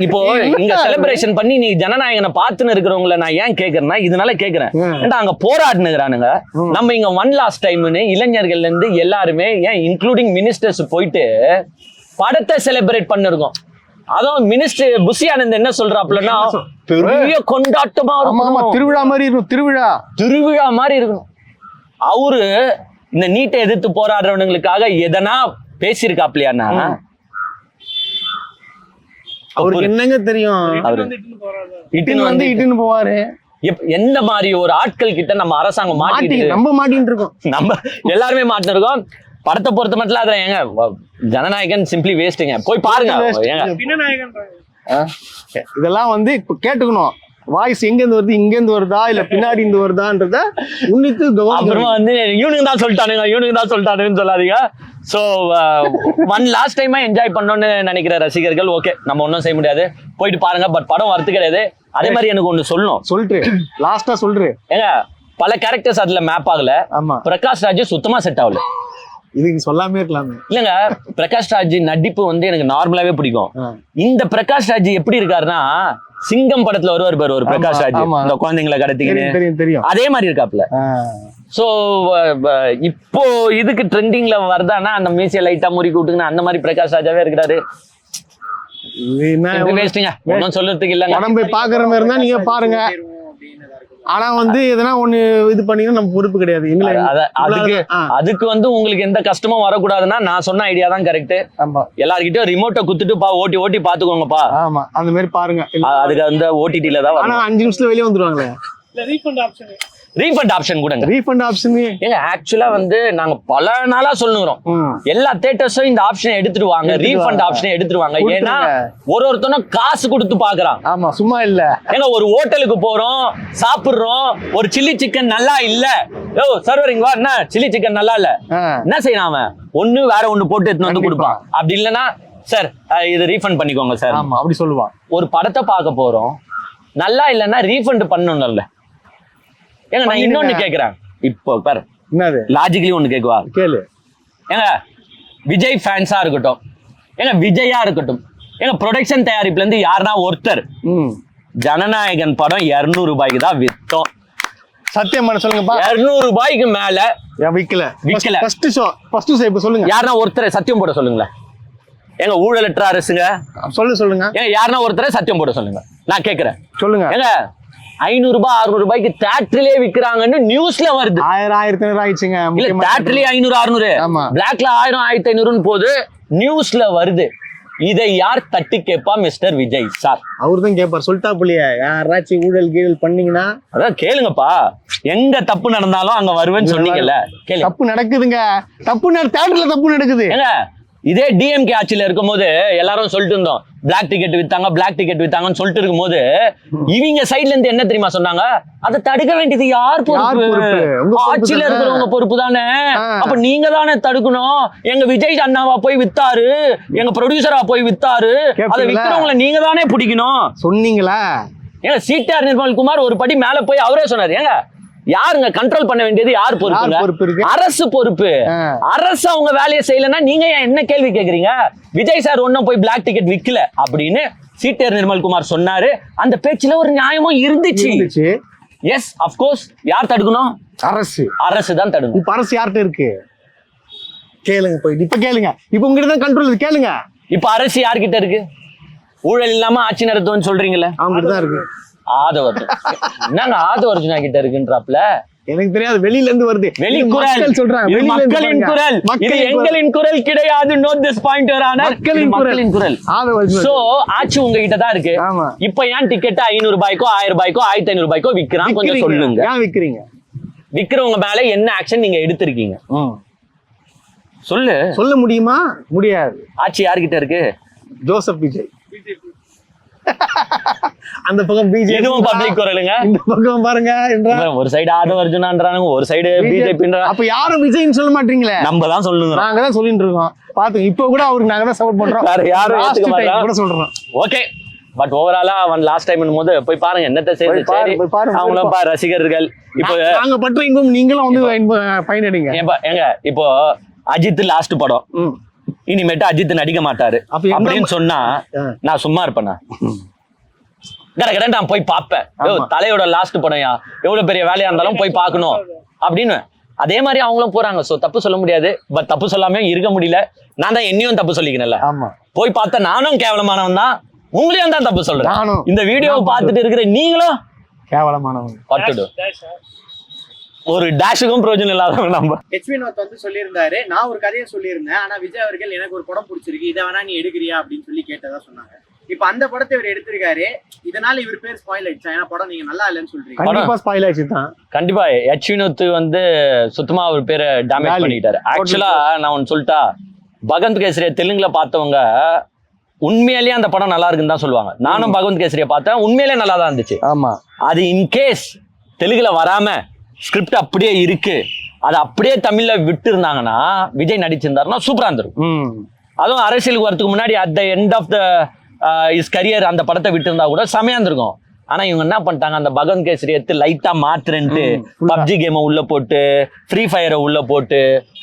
இப்போ இங்க செலிப்ரேஷன் பண்ணி நீ ஜனநாயகனை பாத்துன்னு இருக்கிறவங்கள நான் ஏன் கேக்குறேன்னா இதனால கேக்குறேன். ஏன்டா அங்க போராடுனுறானுங்க, நம்ம இங்க ஒன் லாஸ்ட் டைம்னு இளைஞர்கள்ல இருந்து எல்லாருமே ஏன் இன்க்ளூடிங் மினிஸ்டர்ஸ் போயிட்டு படத்தை செலிப்ரேட் பண்ணிருக்கோம். அதுவும் மினிஸ்டர் புஷி ஆனந்த் என்ன சொல்றாப்லன்னா பெரிய கொண்டாட்டமா இருக்கும், திருவிழா மாதிரி இருக்கும். திருவிழா மாதிரி இருக்கணும். அவரு இந்த நீட்டை எதிர்த்து போராடுறவனுங்களுக்காக எதனா பேசியிருக்காப்லையானா அவருக்கு என்னங்க தெரியும்? இட்டுன்னு போவாரு. எந்த மாதிரி ஒரு ஆட்கள் கிட்ட நம்ம அரசாங்கம் மாட்டின்னு இருக்கோம். நம்ம எல்லாருமே மாட்டின்னு இருக்கோம். படத்தை பொறுத்த மட்டும் அதுல ஏங்க ஜனநாயகன் சிம்பிளி வேஸ்ட்டுங்க. போய் பாருங்க. இதெல்லாம் வந்து இப்ப கேட்டுக்கணும். வாய்ஸ் எங்க இருந்து வருது, இங்க இருந்து வருதா இல்ல பின்னாடி இருந்து வருதான்றத உன்னித்து அப்புறமா வந்து இவனுக்கு தான் சொல்லிட்டானுங்கன்னு சொல்லாதீங்க. சோ ஒன் லாஸ்ட் டைமா என்ஜாய் பண்ணணும்னு நினைக்கிற ரசிகர்கள் ஓகே, நம்ம ஒன்றும் செய்ய முடியாது, போயிட்டு பாருங்க. பட் படம் வரது கிடையாது. அதே மாதிரி எனக்கு ஒண்ணு சொல்லணும். சொல்லிட்டு லாஸ்டா சொல்றேன். ஏங்க பல கேரக்டர்ஸ் அதுல மேப் ஆகல. ஆமா, பிரகாஷ் ராஜ் சுத்தமா செட் ஆகல. இதுக்கு சொல்லாமே இருக்கலாமே. இல்லங்க, பிரகாஷ் ராஜ் நடிப்பு வந்து எனக்கு நார்மலாவே பிடிக்கும். இந்த பிரகாஷ் ராஜ் எப்படி இருக்காருன்னா, சிங்கம் படத்துல வருவார் பாரு ஒரு பிரகாஷ் ராஜ், இந்த குழந்தைங்களை கடத்திங்க, அதே மாதிரி இருக்காப்ல. சோ இப்போ இதுக்கு ட்ரெண்டிங்ல வருதானா அந்த மீசிய லைட்டா முறுக்கி விட்டுங்கன்னா அந்த மாதிரி பிரகாஷ் ராஜாவே இருக்கிறாரு. ஒன்னும் சொல்றதுக்கு இல்ல. படம் போய் பாக்குற மாதிரி இருந்தா நீங்க பாருங்க. ஆனா வந்து எதனா ஒண்ணு இது பண்ணீங்கன்னா நம்ம பொறுப்பு கிடையாது. அதுக்கு வந்து உங்களுக்கு எந்த கஷ்டமும் வரக்கூடாதுன்னா நான் சொன்ன ஐடியா தான் கரெக்ட். எல்லார்கிட்டயும் ரிமோட்டை குத்துட்டு ஓட்டி ஓட்டி பாத்துக்கோங்கப்பா. ஆமா, அந்த மாதிரி பாருங்க. அதுக்கு வந்து ஓடிடில தான். ஆனா 5 நிமிஷத்துல வெளியே வந்துருவாங்களே. ரீஃபண்ட் ஆப்ஷன் கூட. ரீஃபண்ட் ஆப்ஷன் ஏங்க ஆக்சுவலா வந்து நாங்க பல நாளா சொல்லுறோம், எல்லா தியேட்டர்ஸும் இந்த ஆப்ஷனை எடுத்துட்டு வாங்க, ரீஃபண்ட் ஆப்ஷனை எடுத்துட்டு வாங்க. ஏன்னா ஒருத்தனும் காசு கொடுத்து பாக்குறான். ஆமா, சும்மா இல்ல. ஏங்க ஒரு ஹோட்டலுக்கு போறோம், சாப்பிடுறோம், ஒரு சில்லி சிக்கன் நல்லா இல்ல, யோ சர்வர் இங்க வா, என்ன சில்லி சிக்கன் நல்லா இல்ல, என்ன செய்யணும் அவன்? ஒண்ணு வேற ஒண்ணு போட்டு எடுத்துட்டு வந்து கொடுப்பான். அப்படி இல்லைன்னா சார் இது ரீஃபண்ட் பண்ணிக்கோங்க சார், ஆமா அப்படி சொல்லுவான். ஒரு படத்தை பார்க்க போறோம், நல்லா இல்லைன்னா ரீஃபண்ட் பண்ணணும்ல. ஏங்க நான் இன்னொன்னு கேக்குறேன். இப்போ பாரு, என்னது லாஜிக்கலி ஒண்ணு கேக்குவா கேளு. ஏங்க விஜய் ஃபேன்ஸா இருக்கட்டும், ஏங்க விஜயா இருக்கட்டும், ஏங்க ப்ரொடக்ஷன் தயாரிப்புல இருந்து யாருன்னா ஒருத்தர் ஜனநாயகன் படம் 200 ரூபாய்க்கு தான் வித்தோம். சத்தியம் பண்ண சொல்லுங்கப்பா. 200 ரூபாய்க்கு மேல விக்கல. ஃபர்ஸ்ட் ஷோ இப்ப சொல்லுங்க. யாருன்னா ஒருத்தர் சத்தியம் போட சொல்லுங்களேன். ஏங்க ஊழலற்ற அரசுங்க சொல்லுங்க. ஏங்க யாருன்னா ஒருத்தர் சத்தியம் போட சொல்லுங்க. நான் கேக்குறேன், சொல்லுங்க. ஏங்க 500 ரூபாய் 600 ரூபாய்க்கு தியேட்டர்லயே விக்கிறாங்கன்னு நியூஸ்ல வருது. 1000 ஆயிடுச்சுங்க. இல்ல தியேட்டர்லயே 500 600, பிளாக்ல 1000 1500 போது நியூஸ்ல வருது. இதை யார் தட்டி கேப்பா? மிஸ்டர் விஜய் சார் அவர்தான் கேப்பார். சொல்லிட்டா புள்ளியா யாராச்சும் ஊழல் கீழல் பண்ணீங்கன்னா அதான் கேளுங்கப்பா. எங்க தப்பு நடந்தாலும் அங்க வருவேன்னு சொன்னீங்கல்ல, கேளு. தப்பு நடக்குதுங்க. தியேட்டர்ல தப்பு நடக்குது. ஏங்க இதே டிஎம்கே ஆட்சியில இருக்கும் போது எல்லாரும் சொல்லிட்டு இருந்தோம் பிளாக் டிக்கெட் வித்தாங்கன்னு சொல்லிட்டு இருக்கும் போது இவங்க சைட்ல இருந்து என்ன தெரியுமா சொன்னாங்க, அதை தடுக்க வேண்டியது யார் பொறுப்பு? ஆட்சியில இருக்கிறவங்க பொறுப்பு தானே. அப்ப நீங்க தானே தடுக்கணும். எங்க விஜய் அண்ணாவா போய் வித்தாரு, எங்க ப்ரொடியூசரா போய் வித்தாரு, அதை விக்கிறவங்களை நீங்க தானே பிடிக்கணும் சொன்னீங்களா? ஏங்க சிடிஆர் நிர்மல்குமார் ஒரு படி மேல போய் அவரே சொன்னாரு, ஏங்க யாருங்க கண்ட்ரோல் பண்ண வேண்டியது யார் பொறுப்பு? அரசு பொறுப்பு. அரசு அவங்க வேலையை செய்யலன்னா நீங்க ஏன் என்ன கேள்வி கேக்குறீங்க? விஜய் சார் ஒன்னும் போய் பிளாக் டிக்கெட் விக்கல அப்படின்னு சிடிஆர் நிர்மல்குமார் சொன்னாரு. அந்த பேச்சுல ஒரு நியாயமும் இருந்துச்சு. S of course. யார் தடுக்கணும்? அரசு தான் தடுக்கணும். இப்ப அரசு யார்கிட்ட இருக்கு கேளுங்க, போய் இப்ப கேளுங்க. இப்ப உங்ககிட்ட தான் கண்ட்ரோல் கேளுங்க. இப்ப அரசு யார்கிட்ட இருக்கு? ஊழல் இல்லாம ஆட்சி நடத்துவோம்னு சொல்றீங்களே, அவங்ககிட்ட தான் இருக்கு. ஆதவர்ஜுன். என்னங்க ஆதவர்ஜுனா கிட்ட இருக்குன்றாப்ல? எனக்கு தெரியாது, வெளியில இருந்து வருது. வெளிக்குரல் சொல்றாங்க, இது மக்களின் குரல், இது எங்களின் குரல் கிடையாது. Note this point your honour, மக்களின் குரல். சோ ஆட்சி உங்ககிட்ட தான் இருக்கு. இப்போ ஏன் டிக்கெட் 500 ரூபாய்க்கோ 1000 ரூபாய்க்கோ 1500 ரூபாய்க்கோ விக்கிறான்? கொஞ்சம் சொல்லுங்க. ஏன் விக்கிறீங்க? விக்கிறவங்க மேல என்ன ஆக்ஷன் நீங்க எடுத்திருக்கீங்க? சொல்ல முடியுமா? முடியாது. ஆட்சி யார்கிட்ட இருக்கு? ஜோசப் விஜய். அந்த பக்கம் பிஜேபி, இதுவும் பப்ளிக் குரலுங்க. இந்த பக்கம் பாருங்க, ஒரு சைடு ஆதவர்ஜுனான்றானுங்க, ஒரு சைடு பிஜேபின்றாங்க. அப்ப யாரும் விஜய்னு சொல்ல மாட்டீங்களே? நம்ம தான் சொல்லுங்க, நாங்க தான் சொல்லிட்டு இருக்கோம். பாத்துங்க, இப்ப கூட அவருக்கு நாங்க தான் சப்போர்ட் பண்றோம். வேற யாரும் ஏத்துக்க மாட்டாங்க கூட சொல்றோம். ஓகே, பட் ஓவராலா அவன் லாஸ்ட் டைம் போது போய் பாருங்க என்னத்தை செய்து அவங்களும் ரசிகர்கள். இப்போ நாங்க பண்ற இன்பம் நீங்களும் வந்து பயனடைங்க. ஏங்க இப்போ அஜித் லாஸ்ட் படம், இனிமேட்டு அஜித் நடிக்க மாட்டாரு அப்படின்னு சொன்னா நான் சும்மா இருப்பேனா? கடை நான் போய் பார்ப்பேன். தலையோட லாஸ்ட் படம்யா, எவ்வளவு பெரிய வேலையா இருந்தாலும் போய் பார்க்கணும் அப்படின்னு. அதே மாதிரி அவங்களும் போறாங்க. சோ தப்பு சொல்ல முடியாது, பட் தப்பு சொல்லாம இருக்க முடியல. நான் தான் என்னையும் தப்பு சொல்லிக்கிறேன்ல. போய் பார்த்தா நானும் கேவலமானவன் தான், உங்களையும் தான் தப்பு சொல்றேன். இந்த வீடியோவை பார்த்துட்டு இருக்கிற நீங்களும் கேவலமானவன். பார்த்துடு, ஒரு டேஷுக்கும் பிரயோஜனம் இல்லாதவங்க நம்ம. ஹெச் வினோத் வந்து சொல்லியிருந்தாரு, நான் ஒரு கதையை சொல்லியிருந்தேன், ஆனா விஜய் அவர்கள் எனக்கு ஒரு படம் பிடிச்சிருக்கு, இதை வேணா நீ எடுக்கிறியா அப்படின்னு சொல்லி கேட்டதா சொன்னாங்க. இப்ப அந்த படத்தை இவர் எடுத்திருக்காரு, இதனால இவர் பேர் ஸ்பாயில் ஆயிடுச்சா? ஏன்னா படம் நீங்க நல்லா இல்லைன்னு சொல்றீங்க. கண்டிப்பா ஸ்பாயில் ஆயிடுச்சு தான். கண்டிப்பா ஹெச் வினோத் வந்து சுத்தமா அவர் பேரை டேமேஜ் பண்ணிட்டாரு. ஆக்சுவலா நான் ஒன்னு சொல்லிட்டா, பகவந்த் கேசரியை தெலுங்குல பார்த்தவங்க உண்மையிலேயே அந்த படம் நல்லா இருக்குன்னு தான் சொல்லுவாங்க. நானும் பகவந்த் கேசரியை பார்த்தேன், உண்மையிலேயே நல்லா தான் இருந்துச்சு. ஆமா, அது இன்கேஸ் தெலுங்குல வராம ஸ்கிரிப்ட் அப்படியே இருக்கு, அது அப்படியே தமிழ்ல விட்டு இருந்தாங்கன்னா, விஜய் நடிச்சிருந்தாருன்னா சூப்பரா இருந்திருக்கும். அதுவும் அரசியலுக்கு வரதுக்கு முன்னாடி at the end of the his career அந்த படத்தை விட்டு இருந்தா கூட செமையா இருந்திருக்கும். ஆனா இவங்க என்ன பண்ணிட்டாங்க, அந்த பகவந்த் கேசரி எடுத்து லைட்டா மாத்துறேன்ட்டு பப்ஜி கேமை உள்ள போட்டு, ஃப்ரீ ஃபயரை உள்ள போட்டு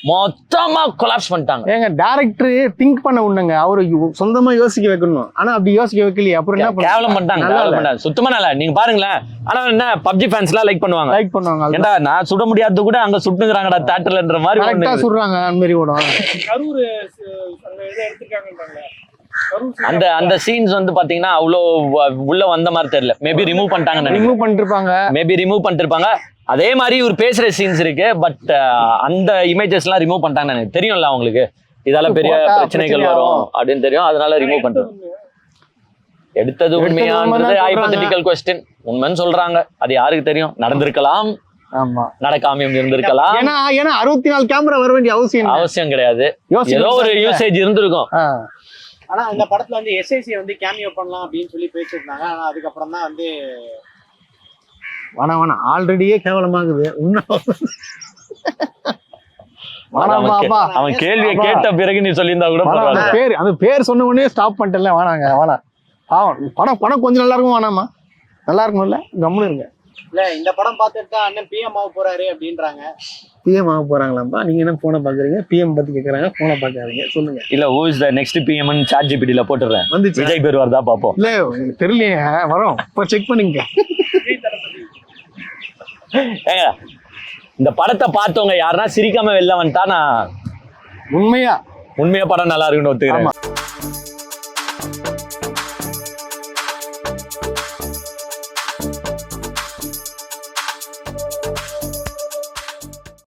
மொத்தமா கொலாப்ஸ் பண்ணிட்டாங்க. ஏங்க டேரக்டர் திங்க் பண்ண உண்ணுங்க, அவரு சொந்தமா யோசிக்க வைக்கணும். ஆனா அப்படி யோசிக்க வைக்கலையே, அப்புறம் என்ன கேவலம் பண்ணிட்டாங்க. சுத்தமா நல்லா நீங்க பாருங்களேன். ஆனா என்ன பப்ஜி ஃபேன்ஸ் எல்லாம் லைக் பண்ணுவாங்க. ஏன்டா நான் சுட முடியாது கூட அங்க சுட்டுங்கிறாங்கடா தேட்டர்லன்ற மாதிரி சுடுறாங்க. அந்த மாதிரி கூட கரூர் அங்க இதை எடுத்துருக்காங்கன்றாங்க. அந்த அந்த சீன்ஸ் வந்து பாத்தீங்கன்னா அவ்வளோ உள்ள வந்த மாதிரி தெரியல. மேபி ரிமூவ் பண்ணிட்டாங்க, ரிமூவ் பண்ணிருப்பாங்க. அதே மாதிரி இவர் பேசுற சீன்ஸ் இருக்கு, பட் அந்த இமேஜஸ் எல்லாம் ரிமூவ் பண்ணிட்டாங்கன்னு எனக்கு தெரியும்ல. அவங்களுக்கு இதால பெரிய பிரச்சனைகள் வரும் அப்படின்னு தெரியும், அதனால ரிமூவ் பண்றாங்க. எடுத்தது உண்மையான்றது ஹைபோதெட்டிக்கல் क्वेश्चन. உண்மைன்னு சொல்றாங்க, அது யாருக்கு தெரியும்? நடந்திருக்கலாம், நடக்காமையும் இருந்திருக்கலாம். ஏன்னா 64 கேமரா வர வேண்டிய அவசியம் கிடையாது. ஏதோ ஒரு யூசேஜ் இருந்திருக்கும். ஆனா அந்த படத்துல வந்து எஸ்ஐசி வந்து கேமியோ பண்ணலாம் அப்படின்னு சொல்லி பேசிருந்தாங்க. ஆனா அதுக்கப்புறம் தான் வந்து வேணாம் ஆல்ரெடியே கேவலமாகுது. அவன் கேள்வியை கேட்ட பிறகு நீ சொல்லியிருந்தா கூட பேர் அந்த பேர் சொன்ன உடனே ஸ்டாப் பண்ணிட்டல. வேணாம் படம் கொஞ்சம் நல்லா இருக்கும். வேணாமா, நல்லா இருக்கும்ல, கம்முன்னு இருங்க. இல்ல இந்த படம் பார்த்துட்டு தான் அண்ணன் பிஎம் ஆக போறாரு அப்படின்றாங்க. பிஎம் ஆக போறாங்களாம்பா? நீங்க என்ன போனை பாக்குறீங்க? பிஎம் பத்தி கேக்குறாங்க, போனை பாக்காதீங்க. சொல்லுங்க. இல்ல who is the next PM ன்னு ChatGPT ல போட்டுறேன். விஜய் பேர் வருதா பாப்போம். இல்ல உங்களுக்கு தெரியலையே, வரோம் இப்ப செக் பண்ணுங்க. ஏங்க இந்த படத்தை பார்த்தவங்க யாருன்னா சிரிக்காம வெளில வந்துட்டா நான் உண்மையா படம் நல்லா இருக்குன்னு ஒத்துக்கிறேன்.